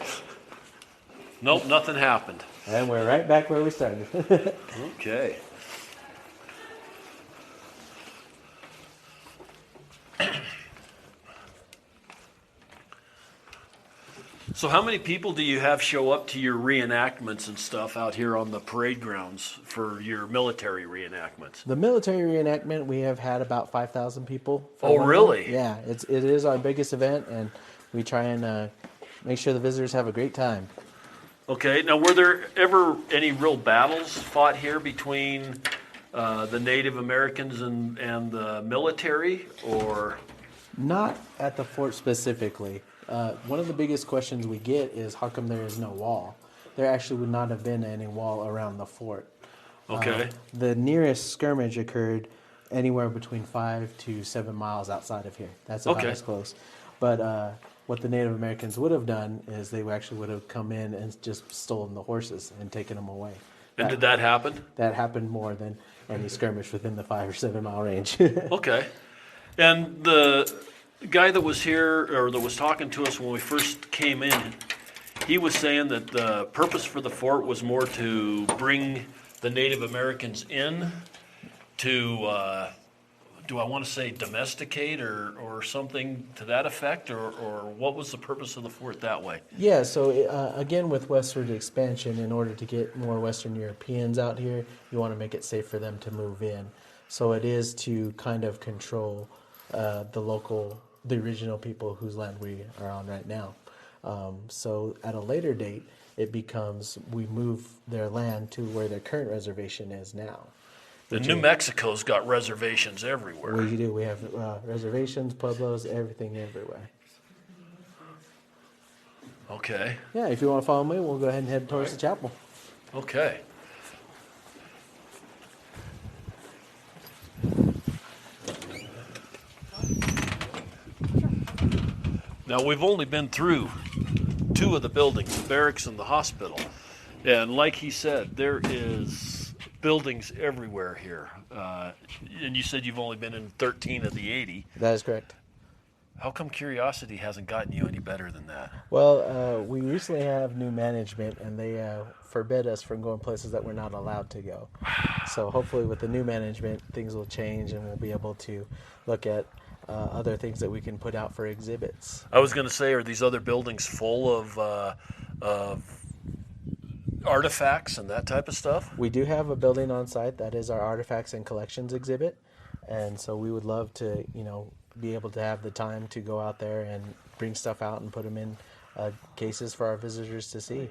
Nope, nothing happened. And we're right back where we started. Okay. So how many people do you have show up to your reenactments and stuff out here on the parade grounds for your military reenactments? The military reenactment, we have had about 5,000 people. Oh, really? Yeah, it is our biggest event, and we try and make sure the visitors have a great time. Okay, now were there ever any real battles fought here between the Native Americans and the military, or? Not at the fort specifically. One of the biggest questions we get is how come there is no wall? There actually would not have been any wall around the fort. Okay. The nearest skirmish occurred anywhere between 5 to 7 miles outside of here. That's about as close. But what the Native Americans would have done is they actually would have come in and just stolen the horses and taken them away. And did that happen? That happened more than any skirmish within the 5 or 7 mile range. Okay. And the guy that was here, or that was talking to us when we first came in, he was saying that the purpose for the fort was more to bring the Native Americans in to, do I want to say domesticate or something to that effect, or what was the purpose of the fort that way? Yeah, so again, with westward expansion, in order to get more Western Europeans out here, you want to make it safe for them to move in. So it is to kind of control the original people whose land we are on right now. So at a later date, it becomes we move their land to where their current reservation is now. New Mexico's got reservations everywhere. We do. We have reservations, pueblos, everything everywhere. Okay. Yeah, if you want to follow me, we'll go ahead and head towards the chapel. Okay. Now, we've only been through 2 of the buildings, the barracks and the hospital. And like he said, there is buildings everywhere here. And you said you've only been in 13 of the 80. That is correct. How come curiosity hasn't gotten you any better than that? Well, we recently have new management, and they forbid us from going places that we're not allowed to go. So hopefully with the new management, things will change, and we'll be able to look at other things that we can put out for exhibits. I was going to say, are these other buildings full of artifacts and that type of stuff? We do have a building on site that is our artifacts and collections exhibit, and so we would love to, be able to have the time to go out there and bring stuff out and put them in cases for our visitors to see.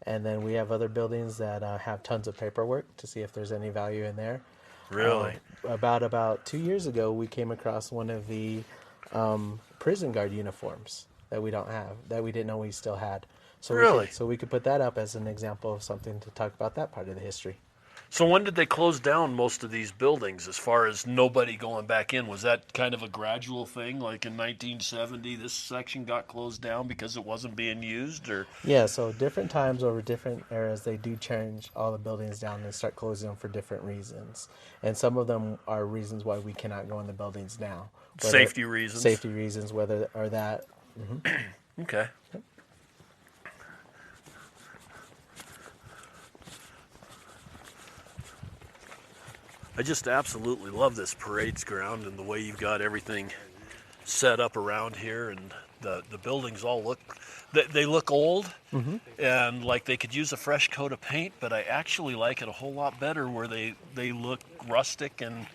And then we have other buildings that have tons of paperwork to see if there's any value in there. Really? About 2 years ago, we came across one of the prison guard uniforms that we don't have, that we didn't know we still had. So really? We could put that up as an example of something to talk about that part of the history. So when did they close down most of these buildings as far as nobody going back in? Was that kind of a gradual thing? Like in 1970, this section got closed down because it wasn't being used? Or Yeah, so different times over different eras, they do change all the buildings down and start closing them for different reasons. And some of them are reasons why we cannot go in the buildings now. Safety reasons? Safety reasons, whether or that. Mm-hmm. Okay. Yep. I just absolutely love this parades ground and the way you've got everything set up around here, and the buildings all look, they look old, mm-hmm. and like they could use a fresh coat of paint, but I actually like it a whole lot better where they look rustic and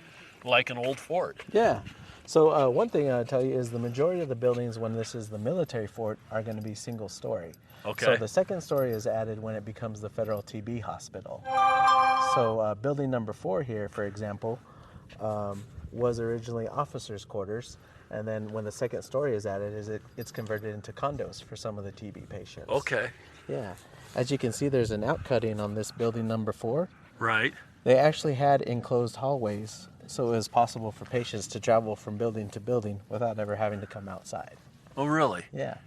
like an old fort. Yeah. So one thing I'll tell you is the majority of the buildings when this is the military fort are going to be single story. Okay. So the second story is added when it becomes the Federal TB Hospital. So building number 4 here, for example, was originally officers' quarters, and then when the second story is added, it's converted into condos for some of the TB patients. Okay. Yeah. As you can see, there's an outcutting on this building number 4. Right. They actually had enclosed hallways, so it was possible for patients to travel from building to building without ever having to come outside. Oh, really? Yeah.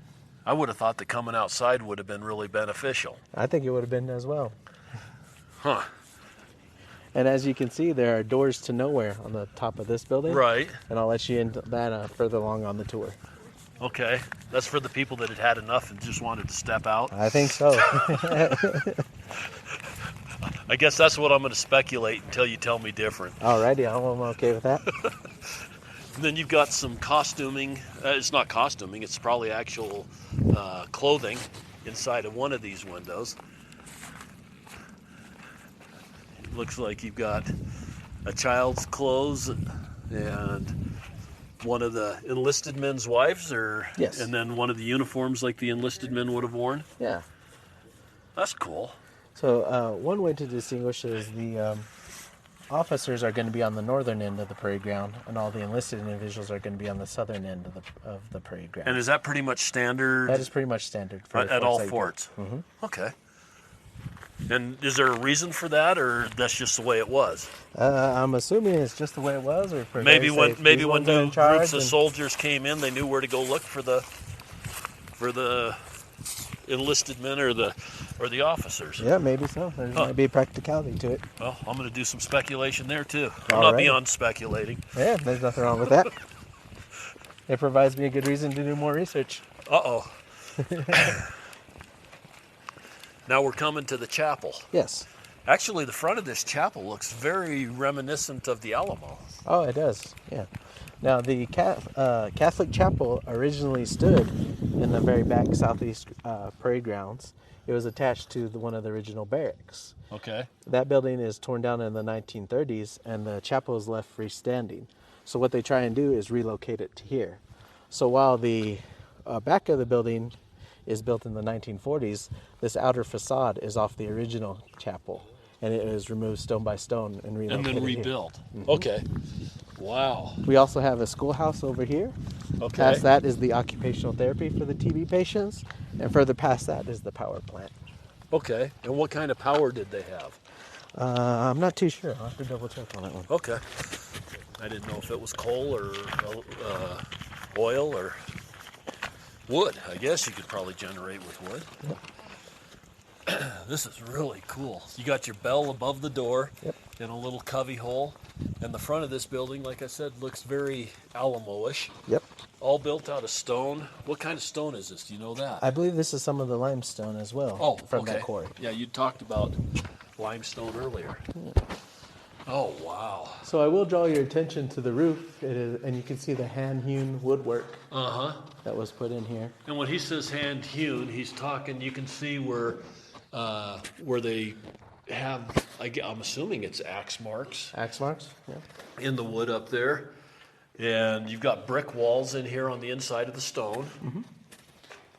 I would have thought that coming outside would have been really beneficial. I think it would have been as well. Huh. And as you can see, there are doors to nowhere on the top of this building. Right. And I'll let you into that further along on the tour. Okay, that's for the people that had had enough and just wanted to step out. I think so. I guess that's what I'm going to speculate until you tell me different. Alrighty, I'm okay with that. And then you've got some costuming. It's not costuming, it's probably actual clothing inside of one of these windows. Looks like you've got a child's clothes and one of the enlisted men's wives, or Yes. and then one of the uniforms like the enlisted men would have worn. Yeah. That's cool. So one way to distinguish is the officers are going to be on the northern end of the parade ground, and all the enlisted individuals are going to be on the southern end of the parade ground. And is that pretty much standard? That is pretty much standard for at all that you go. forts. Mm-hmm. Okay. And is there a reason for that, or that's just the way it was? I'm assuming it's just the way it was, or for Maybe these when ones are in new charge groups of and- soldiers came in, they knew where to go look for the enlisted men or the officers. Yeah, maybe so. There might be practicality to it. Well, I'm going to do some speculation there too. I'm All not right. beyond speculating. Yeah, there's nothing wrong with that. It provides me a good reason to do more research. Uh-oh. Now we're coming to the chapel. Yes. Actually, the front of this chapel looks very reminiscent of the Alamo. Oh, it does. Yeah. Now, the Catholic chapel originally stood in the very back southeast parade grounds. It was attached to one of the original barracks. Okay. That building is torn down in the 1930s, and the chapel is left freestanding. So what they try and do is relocate it to here. So while the back of the building is built in the 1940s, this outer facade is off the original chapel, and it was removed stone by stone and relocated And then here. rebuilt. Okay. Wow. We also have a schoolhouse over here. Okay. Past that is the occupational therapy for the TB patients, and further past that is the power plant. Okay. And what kind of power did they have? I'm not too sure. I'll have to double check on that one. Okay. I didn't know if it was coal or oil or wood. I guess you could probably generate with wood. Yep. This is really cool. You got your bell above the door. Yep. In a little cubby hole. And the front of this building, like I said, looks very Alamo-ish. Yep. All built out of stone. What kind of stone is this? Do you know that? I believe this is some of the limestone as well from okay. that quarry. Yeah, you talked about limestone earlier. Oh, wow. So I will draw your attention to the roof. It is, and you can see the hand-hewn woodwork that was put in here. And when he says hand-hewn, he's talking, you can see where they have, I'm assuming it's axe marks Axe marks? Yeah. in the wood up there. And you've got brick walls in here on the inside of the stone. Mm-hmm.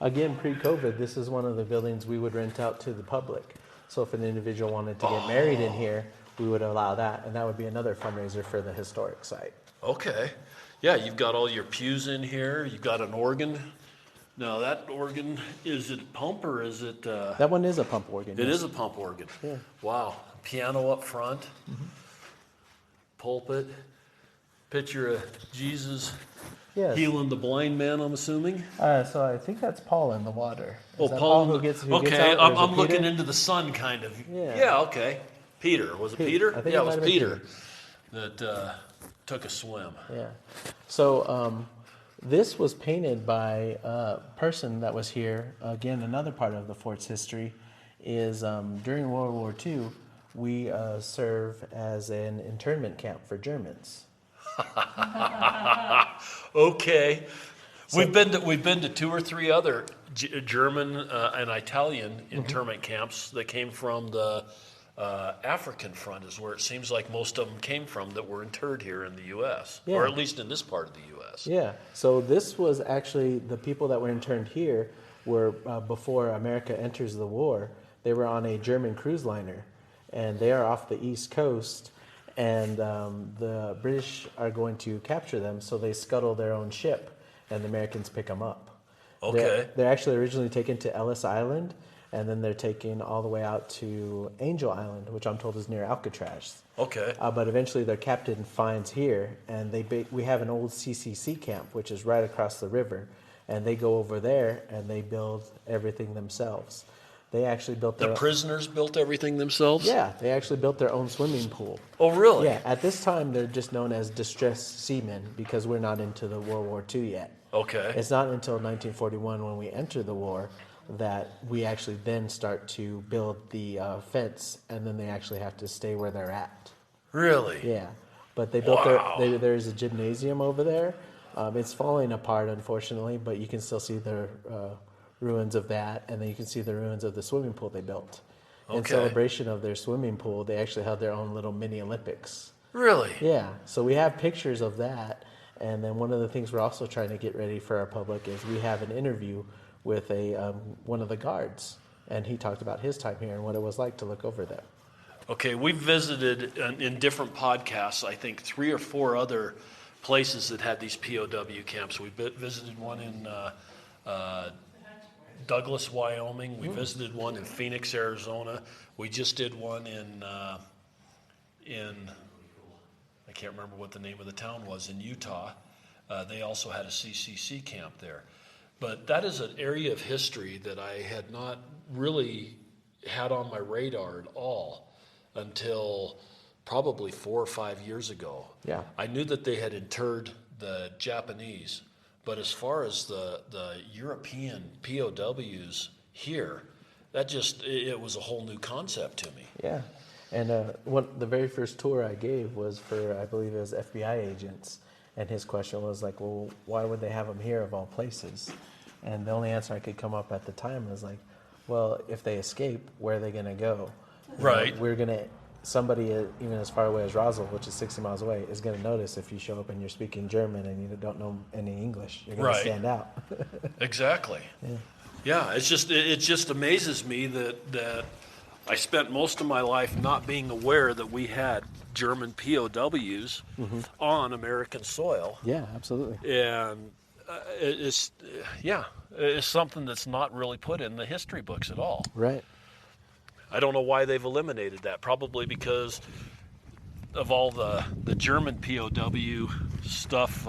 Again, pre-COVID, this is one of the buildings we would rent out to the public. So if an individual wanted to get married in here, we would allow that, and that would be another fundraiser for the historic site. Okay. Yeah, you've got all your pews in here. You've got an organ. Now, that organ, is it pump or is it... That one is a pump organ. It is a pump organ. Yeah. Wow. Piano up front. Mm-hmm. Pulpit. Picture of Jesus Yes. healing the blind man, I'm assuming. So I think that's Paul in the water. Is that Paul. who gets Okay, out, or is it I'm looking Peter? into the sun, kind of. Yeah. Okay. Peter. Was it Pete. Peter? I think Yeah, it it was might have been Peter that took a swim. Yeah. So this was painted by a person that was here. Again, another part of the fort's history is during World War II, we serve as an internment camp for Germans. Okay. We've been to two or three other German and Italian internment camps that came from the African front, is where it seems like most of them came from that were interred here in the U.S., Yeah. or at least in this part of the U.S. Yeah. So this was actually the people that were interned here were before America enters the war. They were on a German cruise liner, and they are off the East Coast. And the British are going to capture them, so they scuttle their own ship, and the Americans pick them up. Okay. They're actually originally taken to Ellis Island, and then they're taken all the way out to Angel Island, which I'm told is near Alcatraz. Okay. But eventually their captain finds here, and we have an old CCC camp, which is right across the river, and they go over there, and they build everything themselves. They actually built The prisoners built everything themselves? Yeah, they actually built their own swimming pool. Oh, really? Yeah, at this time they're just known as distressed seamen because we're not into the World War II yet. Okay. It's not until 1941 when we enter the war that we actually then start to build the fence, and then they actually have to stay where they're at. Really? Yeah, but they built Wow. there's a gymnasium over there. It's falling apart, unfortunately, but you can still see the ruins of that, and then you can see the ruins of the swimming pool they built. In Okay. celebration of their swimming pool, they actually held their own little mini Olympics. Really? Yeah, so we have pictures of that, and then one of the things we're also trying to get ready for our public is we have an interview with one of the guards, and he talked about his time here and what it was like to look over there. Okay, we've visited in different podcasts, I think 3 or 4 other places that had these POW camps. We visited one in Douglas, Wyoming. We visited one in Phoenix, Arizona. We just did one in I can't remember what the name of the town was, in Utah. They also had a CCC camp there. But that is an area of history that I had not really had on my radar at all until probably 4 or 5 years ago. Yeah. I knew that they had interred the Japanese, but as far as the European POWs here, it was a whole new concept to me. Yeah, and the very first tour I gave was for, I believe it was FBI agents, and his question was like, well, why would they have them here of all places? And the only answer I could come up at the time was like, well, if they escape, where are they going to go? Right. Somebody, even as far away as Roswell, which is 60 miles away, is going to notice if you show up and you're speaking German and you don't know any English. You're going to stand out. Exactly. Yeah, it just amazes me that I spent most of my life not being aware that we had German POWs on American soil. Yeah, absolutely. And it's something that's not really put in the history books at all. Right. I don't know why they've eliminated that. Probably because of all the German POW stuff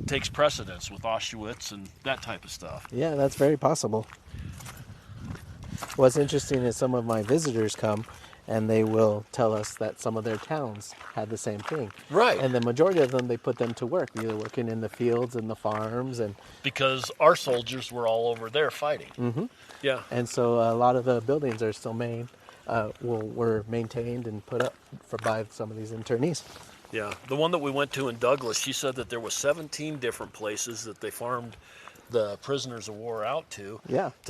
takes precedence with Auschwitz and that type of stuff. Yeah, that's very possible. What's interesting is some of my visitors come and they will tell us that some of their towns had the same thing. Right. And the majority of them, they put them to work, either working in the fields and the farms. Because our soldiers were all over there fighting. Mm-hmm. Yeah. And so a lot of the buildings are still were maintained and put up by some of these internees. Yeah. The one that we went to in Douglas, she said that there was 17 different places that they farmed the prisoners of war out to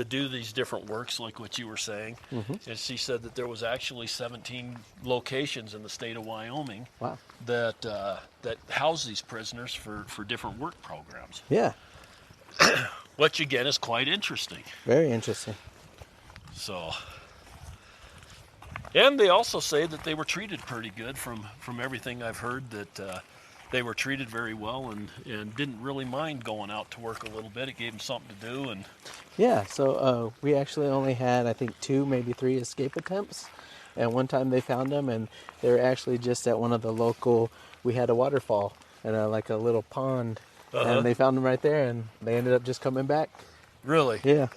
do these different works like what you were saying. And she said that there was actually 17 locations in the state of Wyoming that house these prisoners for different work programs. Yeah. Which again is quite interesting. Very interesting. So, and they also say that they were treated pretty good from everything I've heard, that they were treated very well and didn't really mind going out to work a little bit. It gave them something to do. And yeah, so we actually only had, I think, 2, maybe 3 escape attempts. And one time they found them, and they were actually just at one of the local, we had a waterfall and like a little pond. And they found them right there, and they ended up just coming back. Really? Yeah.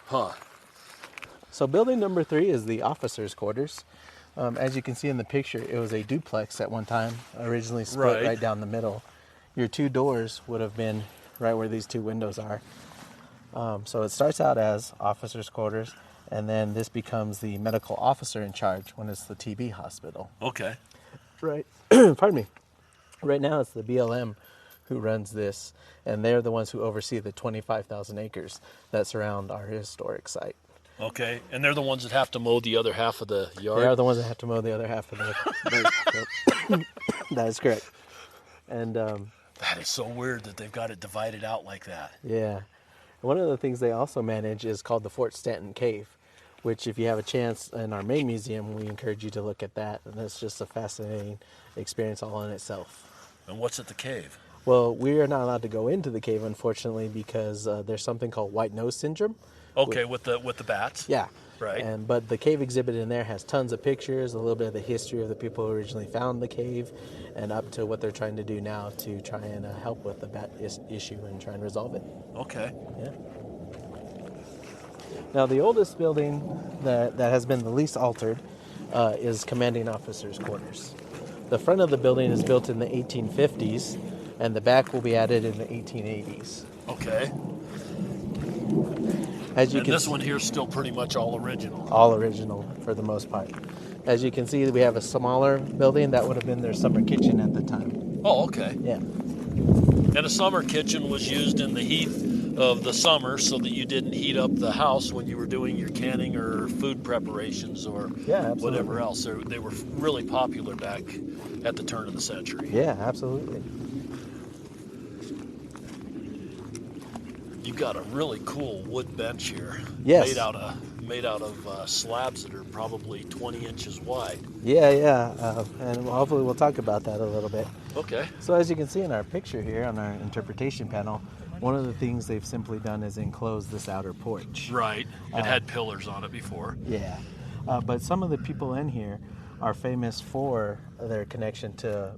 Huh. So building number 3 is the officers' quarters. As you can see in the picture, it was a duplex at one time, originally split right down the middle. Your 2 doors would have been right where these 2 windows are. So it starts out as officers' quarters, and then this becomes the medical officer in charge when it's the TB hospital. Okay. Right. Pardon me. Right now it's the BLM who runs this, and they're the ones who oversee the 25,000 acres that surround our historic site. Okay, and they're the ones that have to mow the other half of the yard? They are the ones that have to mow the other half of the... That is correct. And that is so weird that they've got it divided out like that. Yeah. One of the things they also manage is called the Fort Stanton Cave, which if you have a chance in our main museum, we encourage you to look at that. And it's just a fascinating experience all in itself. And what's at the cave? Well, we are not allowed to go into the cave, unfortunately, because there's something called white nose syndrome. Okay, with the bats? Yeah. Right. But the cave exhibit in there has tons of pictures, a little bit of the history of the people who originally found the cave, and up to what they're trying to do now to try and help with the bat issue and try and resolve it. Okay. Yeah. Now, the oldest building that has been the least altered is commanding officers' quarters. The front of the building is built in the 1850s, and the back will be added in the 1880s. Okay. As you And can this one here is still pretty much all original. all original for the most part. As you can see, we have a smaller building that would have been their summer kitchen at the time. Oh, okay. Yeah. And a summer kitchen was used in the heat of the summer so that you didn't heat up the house when you were doing your canning or food preparations or whatever else. They were really popular back at the turn of the century. Yeah, absolutely. You've got a really cool wood bench here. Yes. Made out of slabs that are probably 20 inches wide. Yeah. And hopefully we'll talk about that a little bit. Okay. So as you can see in our picture here on our interpretation panel, one of the things they've simply done is enclose this outer porch. Right. It had pillars on it before. Yeah. But some of the people in here are famous for their connection to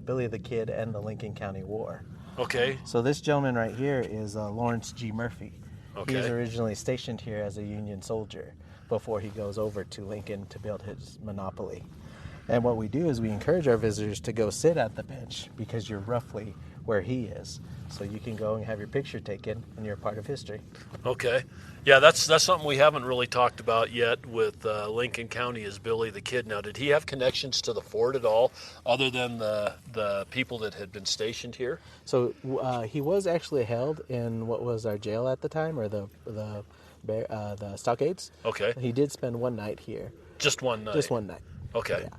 Billy the Kid and the Lincoln County War. Okay. So this gentleman right here is Lawrence G. Murphy. Okay. He was originally stationed here as a Union soldier before he goes over to Lincoln to build his monopoly. And what we do is we encourage our visitors to go sit at the bench because you're roughly where he is. So you can go and have your picture taken and you're a part of history. Okay. Yeah, that's something we haven't really talked about yet with Lincoln County is Billy the Kid. Now, did he have connections to the fort at all other than the people that had been stationed here? So he was actually held in what was our jail at the time, or the stockades. Okay. He did spend one night here. Just one night? Just one night. Okay. Yeah.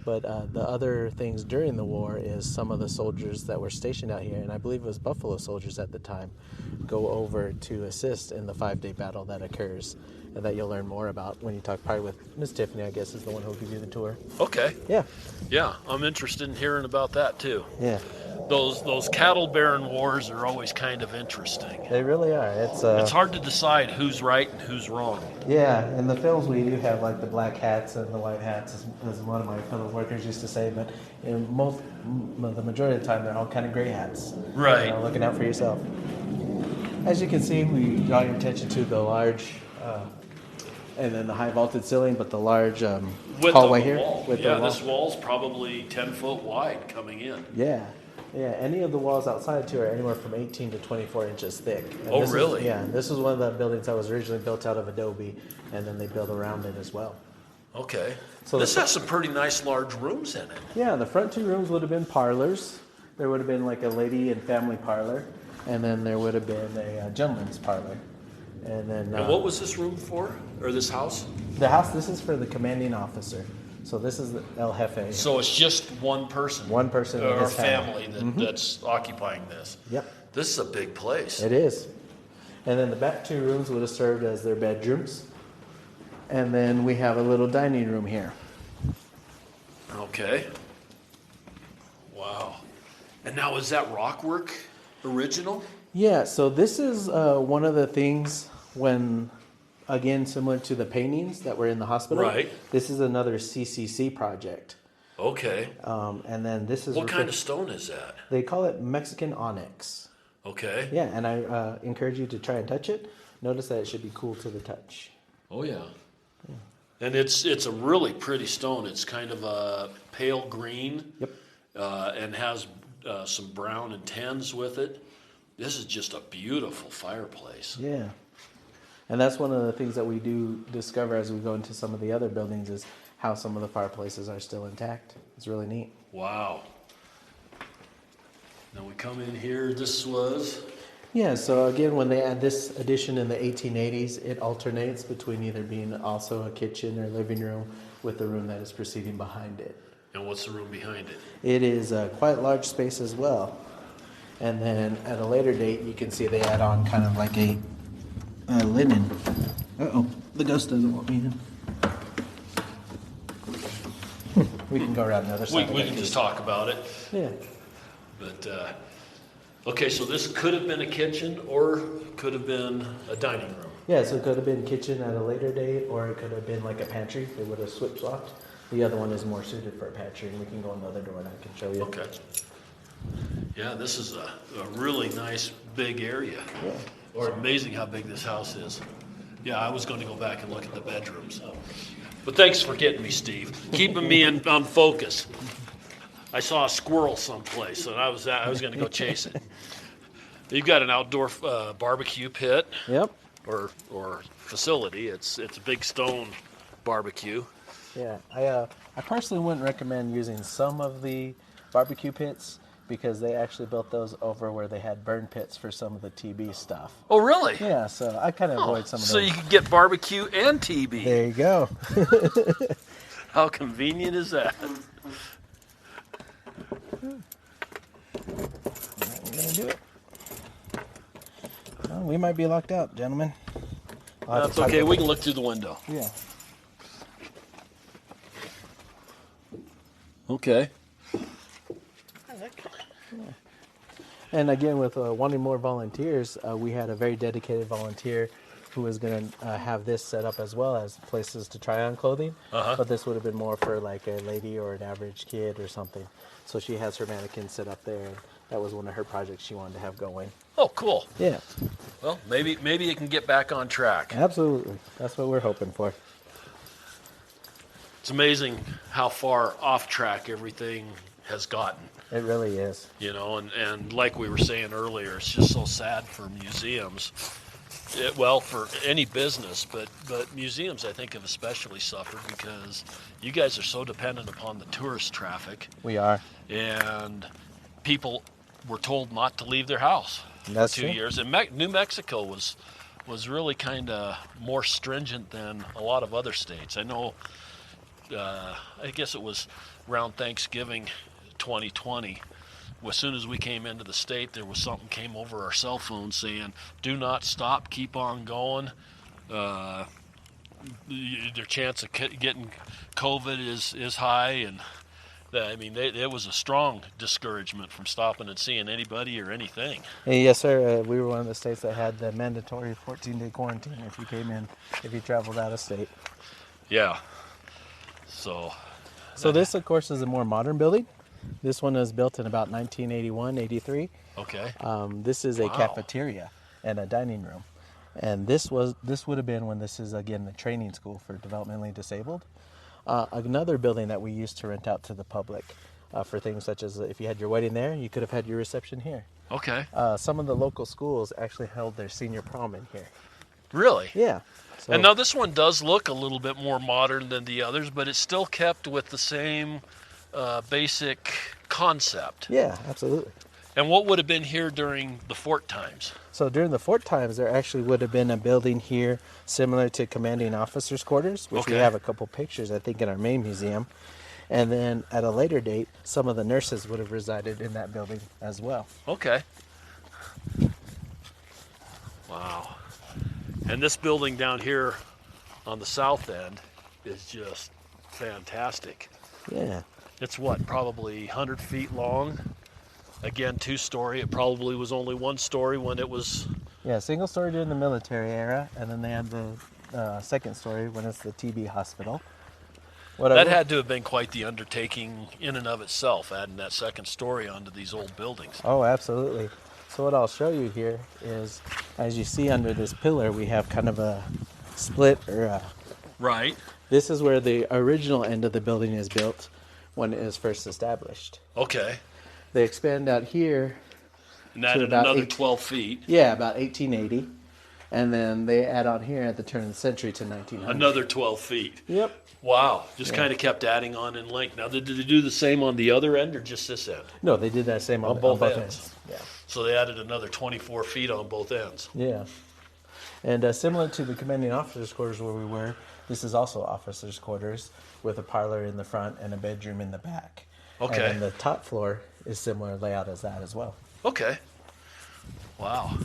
But the other things during the war is some of the soldiers that were stationed out here, and I believe it was Buffalo soldiers at the time, go over to assist in the 5-day battle that occurs, and that you'll learn more about when you talk probably with Miss Tiffany, I guess, is the one who'll give you the tour. Okay. Yeah. Yeah, I'm interested in hearing about that too. Yeah. Those cattle baron wars are always kind of interesting. They really are. It's hard to decide who's right and who's wrong. Yeah, in the films we do have like the black hats and the white hats, as one of my fellow workers used to say, but in the majority of the time they're all kind of gray hats. Right. You know, looking out for yourself. As you can see, we draw your attention to the large, and then the high vaulted ceiling, but the large hallway here. Wall. With Yeah, the wall. this wall's probably 10 foot wide coming in. Yeah. Yeah, any of the walls outside too are anywhere from 18 to 24 inches thick. And Oh, this really? This was one of the buildings that was originally built out of adobe, and then they built around it as well. Okay. So this has some pretty nice large rooms in it. Yeah, the front two rooms would have been parlors. There would have been like a lady and family parlor, and then there would have been a gentleman's parlor. And then And what was this room for? Or this house? the house, this is for the commanding officer. So this is the El Jefe. So it's just one person? One person and or his family. that's occupying this? Yep. This is a big place. It is. And then the back two rooms would have served as their bedrooms. And then we have a little dining room here. Okay. Wow. And now is that rockwork original? Yeah, so this is one of the things when, again, similar to the paintings that were in the hospital. Right. This is another CCC project. Okay. And then this is... What kind of stone is that? They call it Mexican onyx. Okay. Yeah, and I encourage you to try and touch it. Notice that it should be cool to the touch. Oh, yeah. And it's a really pretty stone. It's kind of a pale green. Yep. And has some brown and tans with it. This is just a beautiful fireplace. Yeah. And that's one of the things that we do discover as we go into some of the other buildings is how some of the fireplaces are still intact. It's really neat. Wow. Now we come in here. This was... Yeah, so again, when they add this addition in the 1880s, it alternates between either being also a kitchen or living room with the room that is proceeding behind it. And what's the room behind it? It is a quite large space as well. And then at a later date, you can see they add on kind of like a linen. Uh-oh, the ghost doesn't want me in. We can go around the other side. We can just talk about it. Yeah. But, okay, so this could have been a kitchen or could have been a dining room. Yeah, so it could have been kitchen at a later date, or it could have been like a pantry. They would have swip-swapped. The other one is more suited for a pantry, and we can go in the other door and I can show you. Okay. Yeah, this is a really nice big area. Yeah. It's amazing how big this house is. Yeah, I was going to go back and look at the bedrooms. But thanks for getting me, Steve. Keeping me on focus. I saw a squirrel someplace, and I was going to go chase it. You've got an outdoor barbecue pit. Yep. Or facility. It's a big stone barbecue. Yeah, I personally wouldn't recommend using some of the barbecue pits because they actually built those over where they had burn pits for some of the TB stuff. Oh, really? Yeah, so I kind of avoid some of those. So you could get barbecue and TB. There you go. How convenient is that? I'm gonna do it. Well, we might be locked out, gentlemen. That's okay. We can look through the window. Yeah. Okay. And again, with wanting more volunteers, we had a very dedicated volunteer who was going to have this set up as well as places to try on clothing. But this would have been more for like a lady or an average kid or something. So she has her mannequin set up there. And that was one of her projects she wanted to have going. Oh, cool. Yeah. Well, maybe it can get back on track. Absolutely. That's what we're hoping for. It's amazing how far off track everything has gotten. It really is. You know, and like we were saying earlier, it's just so sad for museums. Well, for any business, but museums, I think, have especially suffered because you guys are so dependent upon the tourist traffic. We are. And people were told not to leave their house That's for 2 years. And New Mexico was really kind of more stringent than a lot of other states. I know, I guess it was around Thanksgiving 2020. As soon as we came into the state, there was something came over our cell phone saying, do not stop, keep on going. Their chance of getting COVID is high, and I mean, there was a strong discouragement from stopping and seeing anybody or anything. Hey, yes, sir. We were one of the states that had the mandatory 14-day quarantine if you traveled out of state. Yeah. So this, of course, is a more modern building. This one was built in about 1981, 83. Okay. This is a cafeteria and a dining room. And this would have been when this is, again, the training school for developmentally disabled. Another building that we used to rent out to the public for things such as if you had your wedding there, you could have had your reception here. Okay. Some of the local schools actually held their senior prom in here. Really? Yeah. So, And now this one does look a little bit more modern than the others, but it's still kept with the same basic concept. Yeah, absolutely. And what would have been here during the fort times? So during the fort times, there actually would have been a building here similar to commanding officers' quarters, which we have a couple pictures, I think, in our main museum. And then at a later date, some of the nurses would have resided in that building as well. Okay. Wow. And this building down here on the south end is just fantastic. Yeah. It's what, probably 100 feet long? Again, 2-story. It probably was only 1 story when it was... Yeah, single story during the military era, and then they had the second story when it's the TB hospital. That had to have been quite the undertaking in and of itself, adding that second story onto these old buildings. Oh, absolutely. So what I'll show you here is, as you see under this pillar, we have kind of a split or a... Right. This is where the original end of the building is built when it was first established. Okay. They expand out here. And added another 12 feet. Yeah, about 1880. And then they add on here at the turn of the century to 1900. Another 12 feet. Yep. Wow. Just kind of kept adding on in length. Now, did they do the same on the other end or just this end? No, they did that same on both ends. Yeah. So they added another 24 feet on both ends. Yeah. And similar to the commanding officers' quarters where we were, this is also officers' quarters with a parlor in the front and a bedroom in the back. Okay. And then the top floor is similar layout as that as well. Okay. Wow.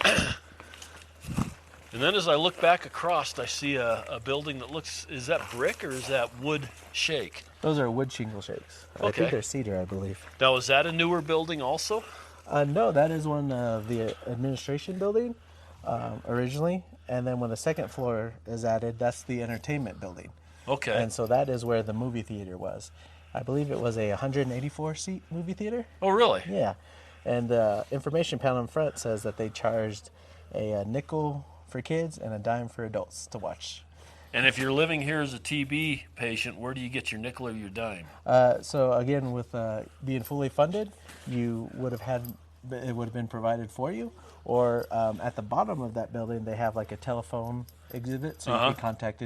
And then as I look back across, I see a building that looks, is that brick or is that wood shake? Those are wood shingle shakes. I Okay. think they're cedar, I believe. Now, is that a newer building also? No, that is one of the administration building originally. And then when the second floor is added, that's the entertainment building. Okay. And so that is where the movie theater was. I believe it was a 184-seat movie theater. Oh, really? Yeah. And the information panel in front says that they charged a nickel for kids and a dime for adults to watch. And if you're living here as a TB patient, where do you get your nickel or your dime? So again, with being fully funded, you would have had it would have been provided for you, or at the bottom of that building, they have like a telephone exhibit, so you can contact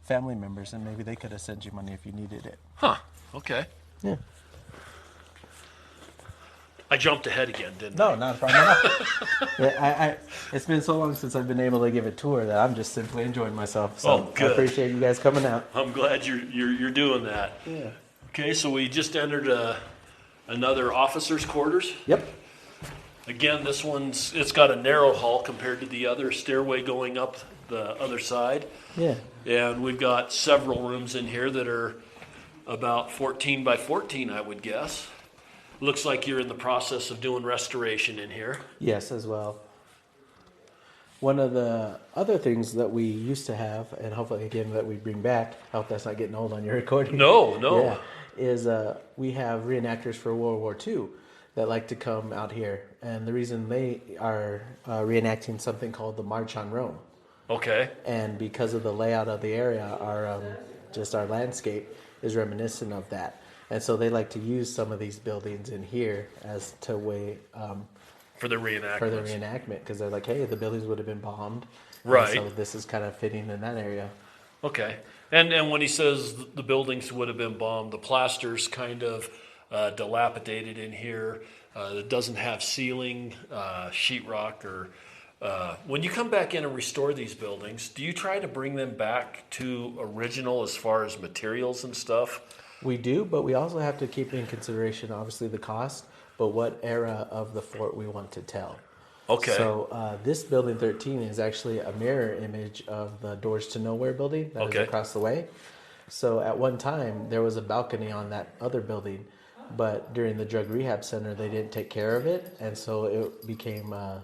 family members, and maybe they could have sent you money if you needed it. Huh. Okay. Yeah. I jumped ahead again, didn't No, I? not a problem at all. Yeah, it's been so long since I've been able to give a tour that I'm just simply enjoying myself. So Oh, good. I appreciate you guys coming out. I'm glad you're doing that. Yeah. Okay, so we just entered another officer's quarters. Yep. Again, it's got a narrow hall compared to the other stairway going up the other side. Yeah. And we've got several rooms in here that are about 14 by 14, I would guess. Looks like you're in the process of doing restoration in here. Yes, as well. One of the other things that we used to have, and hopefully again that we bring back, I hope that's not getting old on your recording. No. Yeah, is we have reenactors for World War II that like to come out here. And the reason they are reenacting something called the March on Rome. Okay. And because of the layout of the area, our landscape is reminiscent of that. And so they like to use some of these buildings in here as to way For the reenactment. for the reenactment, because they're like, hey, the buildings would have been bombed. Right. And so this is kind of fitting in that area. Okay. And when he says the buildings would have been bombed, the plaster's kind of dilapidated in here. It doesn't have ceiling, sheetrock, or when you come back in and restore these buildings, do you try to bring them back to original as far as materials and stuff? We do, but we also have to keep in consideration, obviously, the cost, but what era of the fort we want to tell. Okay. So this building 13 is actually a mirror image of the Doors to Nowhere building that is across the way. So at one time, there was a balcony on that other building, but during the drug rehab center, they didn't take care of it, and so it became a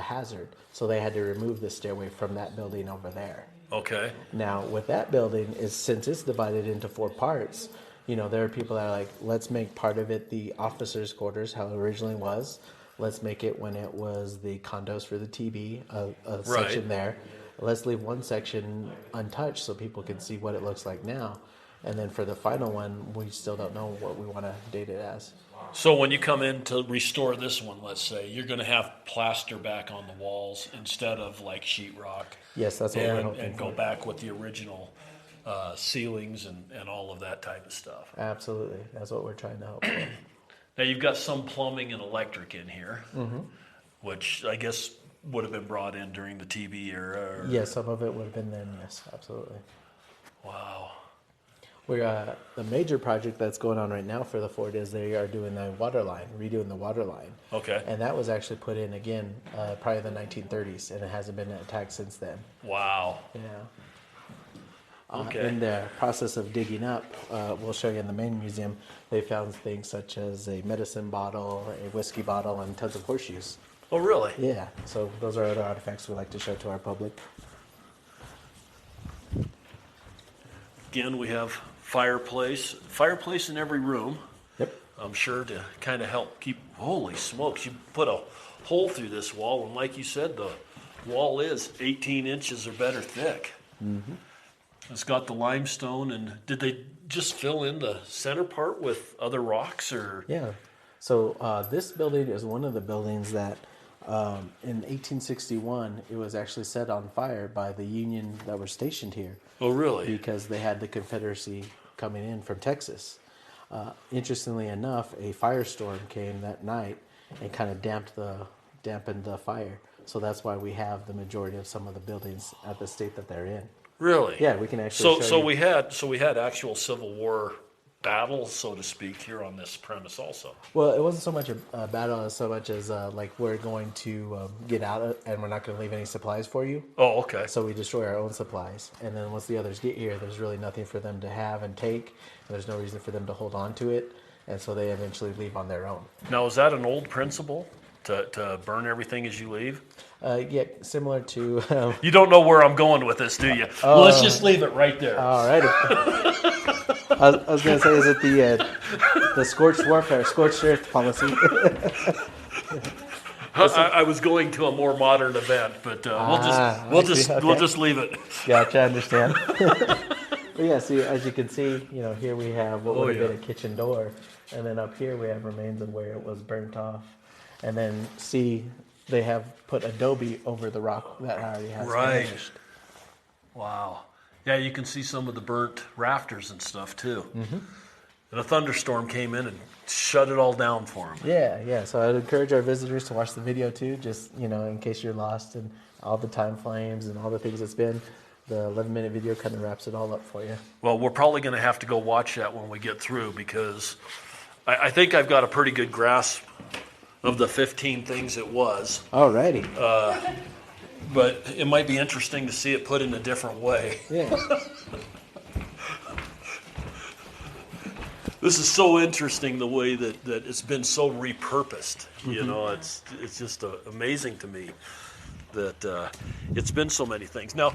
hazard. So they had to remove the stairway from that building over there. Okay. Now, with that building, since it's divided into 4 parts, there are people that are like, let's make part of it the officers' quarters, how it originally was. Let's make it when it was the condos for the TB, a section there. Let's leave one section untouched so people can see what it looks like now. And then for the final one, we still don't know what we want to date it as. So when you come in to restore this one, let's say, you're going to have plaster back on the walls instead of like sheetrock. Yes, that's what we're hoping and go back with the original ceilings and all of that type of stuff. Absolutely. That's what we're trying to help with. Now you've got some plumbing and electric in here, which I guess would have been brought in during the TB era. Yes, some of it would have been then, yes, absolutely. Wow. We're the major project that's going on right now for the fort is they are doing the water line, redoing the water line. Okay. And that was actually put in again, probably the 1930s, and it hasn't been attacked since then. Wow. Yeah. Okay. In the process of digging up, we'll show you in the main museum, they found things such as a medicine bottle, a whiskey bottle, and tons of horseshoes. Oh, really? Yeah, so those are other artifacts we like to show to our public. Again, we have fireplace in every room. Yep. I'm sure to kind of help keep, holy smokes, you put a hole through this wall, and like you said, the wall is 18 inches or better thick. Mm-hmm. It's got the limestone, and did they just fill in the center part with other rocks, or? Yeah. So this building is one of the buildings that in 1861, it was actually set on fire by the Union that were stationed here. Oh, really? Because they had the Confederacy coming in from Texas. Interestingly enough, a firestorm came that night and kind of dampened the fire. So that's why we have the majority of some of the buildings at the state that they're in. Really? Yeah, we can actually show So you. we had actual Civil War battle, so to speak, here on this premise also. Well, it wasn't so much a battle as so much as like we're going to get out and we're not going to leave any supplies for you. Oh, okay. So we destroy our own supplies. And then once the others get here, there's really nothing for them to have and take. And there's no reason for them to hold on to it. And so they eventually leave on their own. Now, is that an old principle, to burn everything as you leave? Yeah, similar to... You don't know where I'm going with this, do you? Well, let's just leave it right there. all right. I was going to say, is it the scorched warfare, scorched earth policy? I was going to a more modern event, but we'll just leave it. Gotcha, I understand. But yeah, see, as you can see, here we have what would have been a kitchen door, and then up here we have remains of where it was burnt off, and then see, they have put adobe over the rock that already has finished. Wow. Yeah, you can see some of the burnt rafters and stuff too. Mm-hmm. And a thunderstorm came in and shut it all down for them. Yeah. So I'd encourage our visitors to watch the video too, just, in case you're lost in all the time frames and all the things it's been. The 11-minute video kind of wraps it all up for you. Well, we're probably going to have to go watch that when we get through, because I think I've got a pretty good grasp of the 15 things it was. Alrighty. But it might be interesting to see it put in a different way. Yeah. This is so interesting, the way that it's been so repurposed. Mm-hmm. It's just amazing to me that it's been so many things. Now,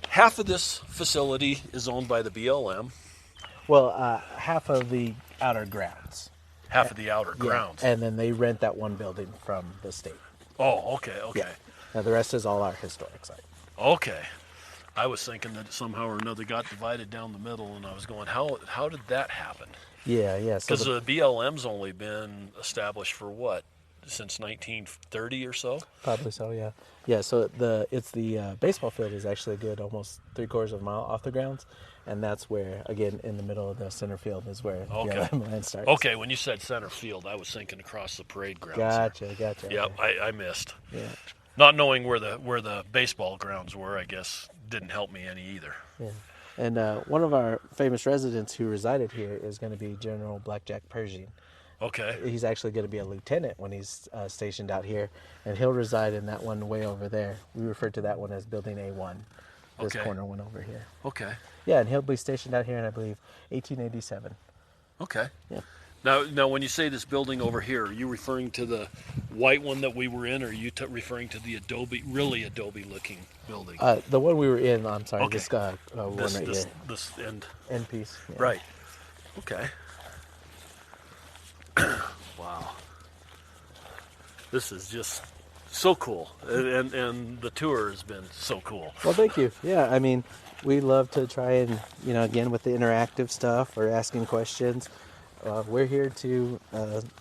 half of this facility is owned by the BLM. Well, half of the outer grounds. Half of the outer grounds. And then they rent that one building from the state. Oh, okay. Yeah. Now, the rest is all our historic site. Okay. I was thinking that somehow or another got divided down the middle, and I was going, how did that happen? Yeah. Because the BLM's only been established for what? Since 1930 or so? Probably so, yeah. Yeah, so the baseball field is actually a good almost 3/4 of a mile off the grounds, and that's where, again, in the middle of the center field is where BLM land starts. Okay, when you said center field, I was thinking across the parade grounds. Gotcha. Yep, okay. I missed. Yeah. Not knowing where the baseball grounds were, I guess, didn't help me any either. Yeah. And one of our famous residents who resided here is going to be General Blackjack Pershing. Okay. He's actually going to be a lieutenant when he's stationed out here, and he'll reside in that one way over there. We refer to that one as Building A1, this corner one over here. Okay. Yeah, and he'll be stationed out here in, I believe, 1887. Okay. Yeah. Now, when you say this building over here, are you referring to the white one that we were in, or are you referring to the really adobe-looking building? The one we were in, I'm sorry, Okay. this one right here. This end. End piece. Yeah. Right. Okay. Wow. This is just so cool, and the tour has been so cool. Well, thank you. Yeah, I mean, we love to try and, again, with the interactive stuff or asking questions, we're here to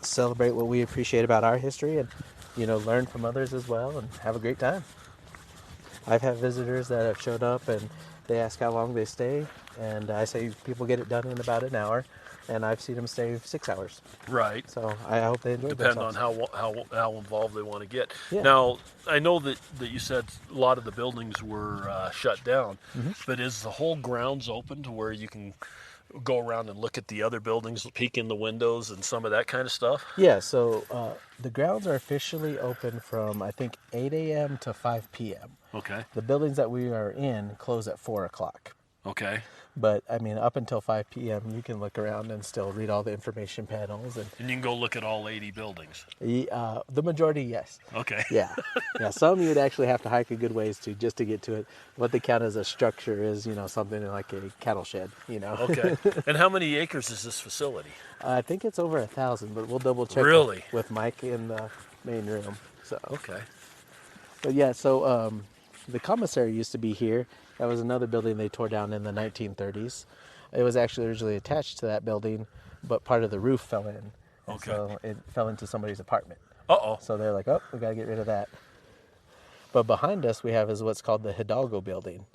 celebrate what we appreciate about our history and, learn from others as well and have a great time. I've had visitors that have showed up and they ask how long they stay, and I say people get it done in about an hour, and I've seen them stay 6 hours. Right. So I hope they enjoy themselves. Depend on how involved they want to get. Yeah. Now, I know that you said a lot of the buildings were shut down, but is the whole grounds open to where you can go around and look at the other buildings, peek in the windows and some of that kind of stuff? Yeah, so the grounds are officially open from, I think, 8 a.m. to 5 p.m. Okay. The buildings that we are in close at 4 o'clock. Okay. But, I mean, up until 5 p.m., you can look around and still read all the information panels. And you can go look at all 80 buildings? The majority, yes. Okay. Yeah. Some you would actually have to hike a good ways just to get to it. What they count as a structure is, something like a cattle shed, Okay. And how many acres is this facility? I think it's over 1,000, but we'll double check Really? with Mike in the main room. So. Okay. But yeah, so the commissary used to be here. That was another building they tore down in the 1930s. It was actually originally attached to that building, but part of the roof fell in. Okay. So it fell into somebody's apartment. Uh-oh. So they're like, we got to get rid of that. But behind us we have is what's called the Hidalgo building.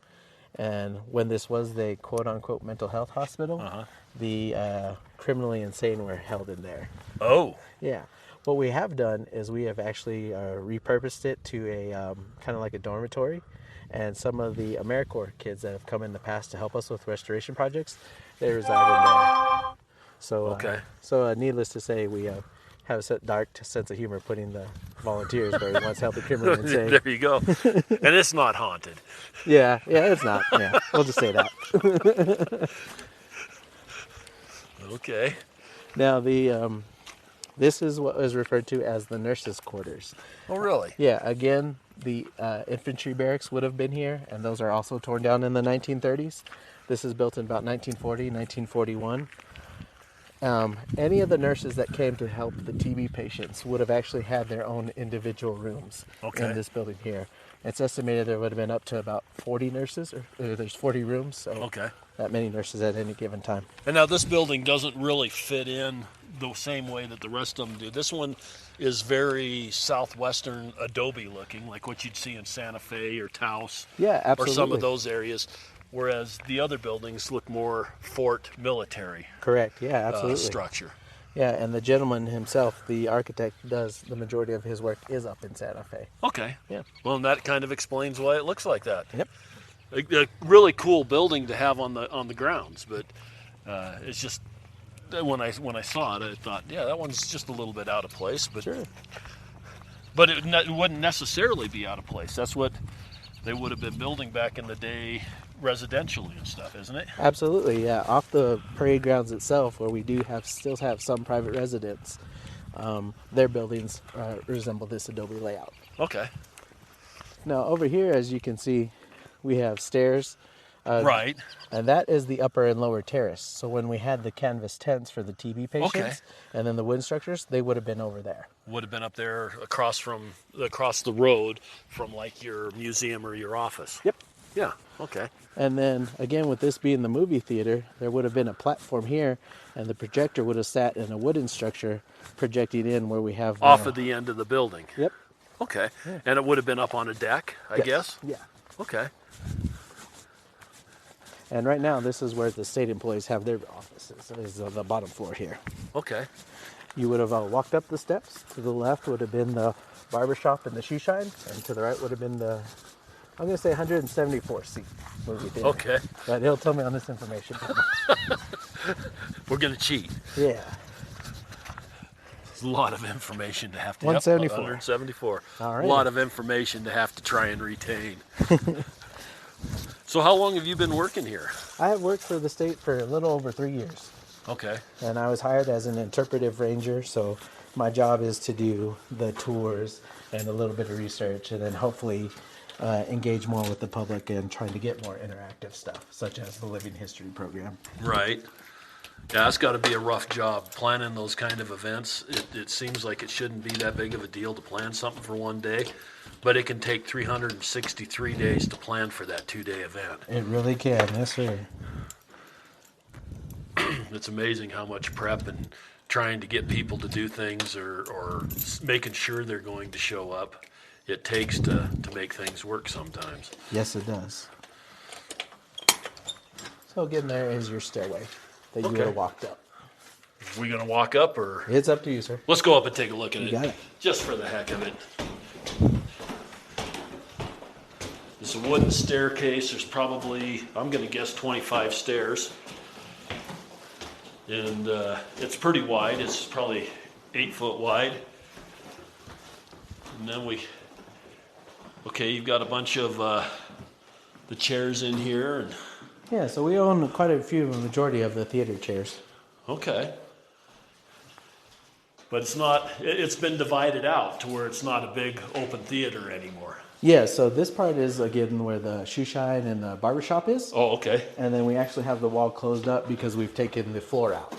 And when this was the quote-unquote mental health hospital, the criminally insane were held in there. Oh. Yeah. What we have done is we have actually repurposed it to a kind of like a dormitory. And some of the AmeriCorps kids that have come in the past to help us with restoration projects, they reside in there. So, needless to say, we have a dark sense of humor putting the volunteers where we once held the criminal insane. There you go. And it's not haunted. Yeah, it's not. Yeah, we'll just say that. Okay. Now, this is what is referred to as the nurses' quarters. Oh, really? Yeah, again, the infantry barracks would have been here, and those are also torn down in the 1930s. This is built in about 1940, 1941. Any of the nurses that came to help the TB patients would have actually had their own individual rooms in this building here. It's estimated there would have been up to about 40 nurses, or there's 40 rooms, so that many nurses at any given time. And now this building doesn't really fit in the same way that the rest of them do. This one is very southwestern adobe looking, like what you'd see in Santa Fe or Taos. Yeah, absolutely. Or some of those areas, whereas the other buildings look more fort military. Correct, yeah, absolutely. Structure. Yeah, and the gentleman himself, the architect, does the majority of his work is up in Santa Fe. Okay. Yeah. Well, and that kind of explains why it looks like that. Yep. A really cool building to have on the grounds, but it's just when I saw it, I thought, yeah, that one's just a little bit out of place. But Sure. But it wouldn't necessarily be out of place. That's what they would have been building back in the day, residentially and stuff, isn't it? Absolutely, yeah. Off the parade grounds itself, where we do still have some private residents, their buildings resemble this adobe layout. Okay. Now over here, as you can see, we have stairs. Right. And that is the upper and lower terrace. So when we had the canvas tents for the TB patients, and then the wooden structures, they would have been over there. Would have been up there across the road from like your museum or your office. Yep. Yeah. Okay. And then again, with this being the movie theater, there would have been a platform here, and the projector would have sat in a wooden structure projecting in where we have off of the end of the building. Yep. Okay. Yeah. And it would have been up on a deck, I guess. Yeah. Okay. And right now, this is where the state employees have their offices, is the bottom floor here. Okay. You would have walked up the steps. To the left would have been the barbershop and the shoe shine, and to the right would have been the, I'm going to say 174 seat movie theater. Okay. But he'll tell me on this information. We're going to cheat. Yeah. It's a lot of information to have to 174. 174. All right. A lot of information to have to try and retain. So how long have you been working here? I have worked for the state for a little over 3 years. Okay. And I was hired as an interpretive ranger, so my job is to do the tours and a little bit of research, and then hopefully engage more with the public and trying to get more interactive stuff, such as the Living History program. Right. Yeah, that's got to be a rough job, planning those kind of events. It seems like it shouldn't be that big of a deal to plan something for one day, but it can take 363 days to plan for that 2-day event. It really can, yes sir. It's amazing how much prep and trying to get people to do things or making sure they're going to show up it takes to make things work sometimes. Yes, it does. So again, there is your stairway that you would have walked up. Are we going to walk up or? It's up to you, sir. Let's go up and take a look at You it. got it. Just for the heck of it. It's a wooden staircase. There's probably, I'm going to guess, 25 stairs. And it's pretty wide. It's probably 8 foot wide. And then you've got a bunch of the chairs in here. And Yeah, so we own quite a few, a majority of the theater chairs. okay. But it's been divided out to where it's not a big open theater anymore. Yeah, so this part is, again, where the shoe shine and the barbershop is. Oh, okay. And then we actually have the wall closed up because we've taken the floor out.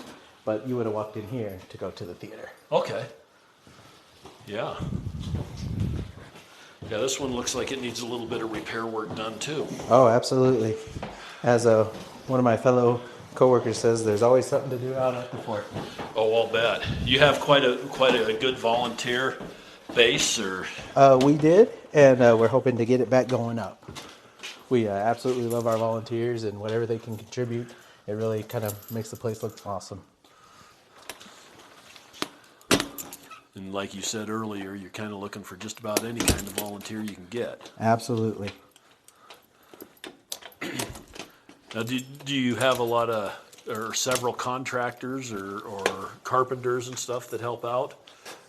But you would have walked in here to go to the theater. Okay. Yeah. Yeah, this one looks like it needs a little bit of repair work done too. Oh, absolutely. As one of my fellow coworkers says, there's always something to do out at the fort. Oh, I'll bet. You have quite a good volunteer base, or? We did, and we're hoping to get it back going up. We absolutely love our volunteers, and whatever they can contribute, it really kind of makes the place look awesome. And like you said earlier, you're kind of looking for just about any kind of volunteer you can get. Absolutely. Now, do you have a lot of, or several contractors or carpenters and stuff that help out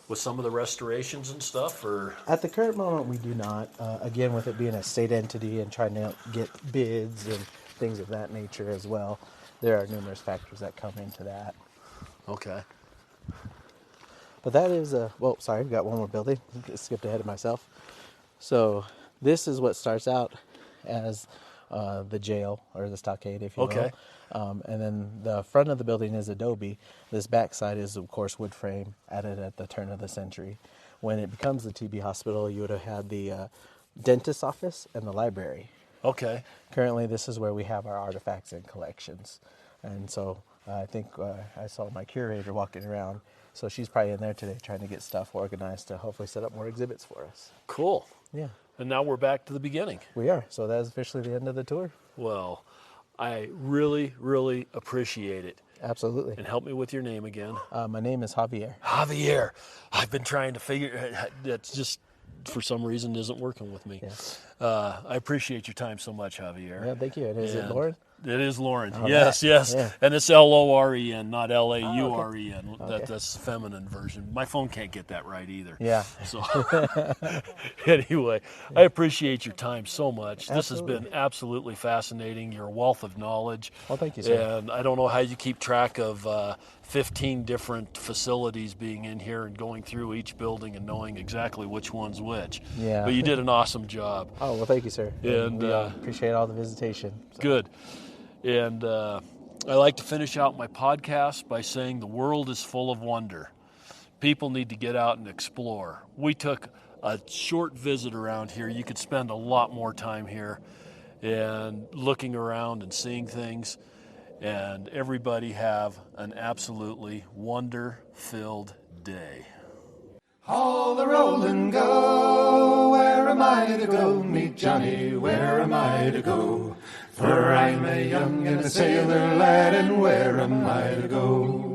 with some of the restorations and stuff, or? At the current moment, we do not. Again, with it being a state entity and trying to get bids and things of that nature as well, there are numerous factors that come into that. Okay. But that is sorry, we got one more building. I skipped ahead of myself. So this is what starts out as the jail or the stockade, if you Okay. will. And then the front of the building is adobe. This back side is, of course, wood frame added at the turn of the century. When it becomes the TB hospital, you would have had the dentist's office and the library. Okay. Currently, this is where we have our artifacts and collections. And so I think I saw my curator walking around. So she's probably in there today trying to get stuff organized to hopefully set up more exhibits for us. Cool. Yeah, And now we're back to the beginning. we are. So that is officially the end of the tour. Well, I really, really appreciate it. Absolutely. And help me with your name again. My name is Javier. Javier. I've been trying to figure, that's just for some reason isn't working with me. Yeah. I appreciate your time so much, Javier. Yeah, thank you. And is it And Loren? It is Loren. All Yes, right. yes. Yeah. And it's Loren, not Lauren. Okay. That's the feminine version. My phone can't get that right either. Yeah. So anyway, I appreciate your time so much. This has Absolutely. been absolutely fascinating. You're a wealth of knowledge. Well, thank you, sir. And I don't know how you keep track of 15 different facilities being in here and going through each building and knowing exactly which one's which. Yeah. But you did an awesome job. Oh, well, thank you, sir. And, we appreciate all the visitation. So. Good. And I like to finish out my podcast by saying the world is full of wonder. People need to get out and explore. We took a short visit around here. You could spend a lot more time here and looking around and seeing things. And everybody have an absolutely wonder-filled day. All the roll and go, where am I to go? Meet Johnny, where am I to go? For I'm a young and a sailor lad, and where am I to go?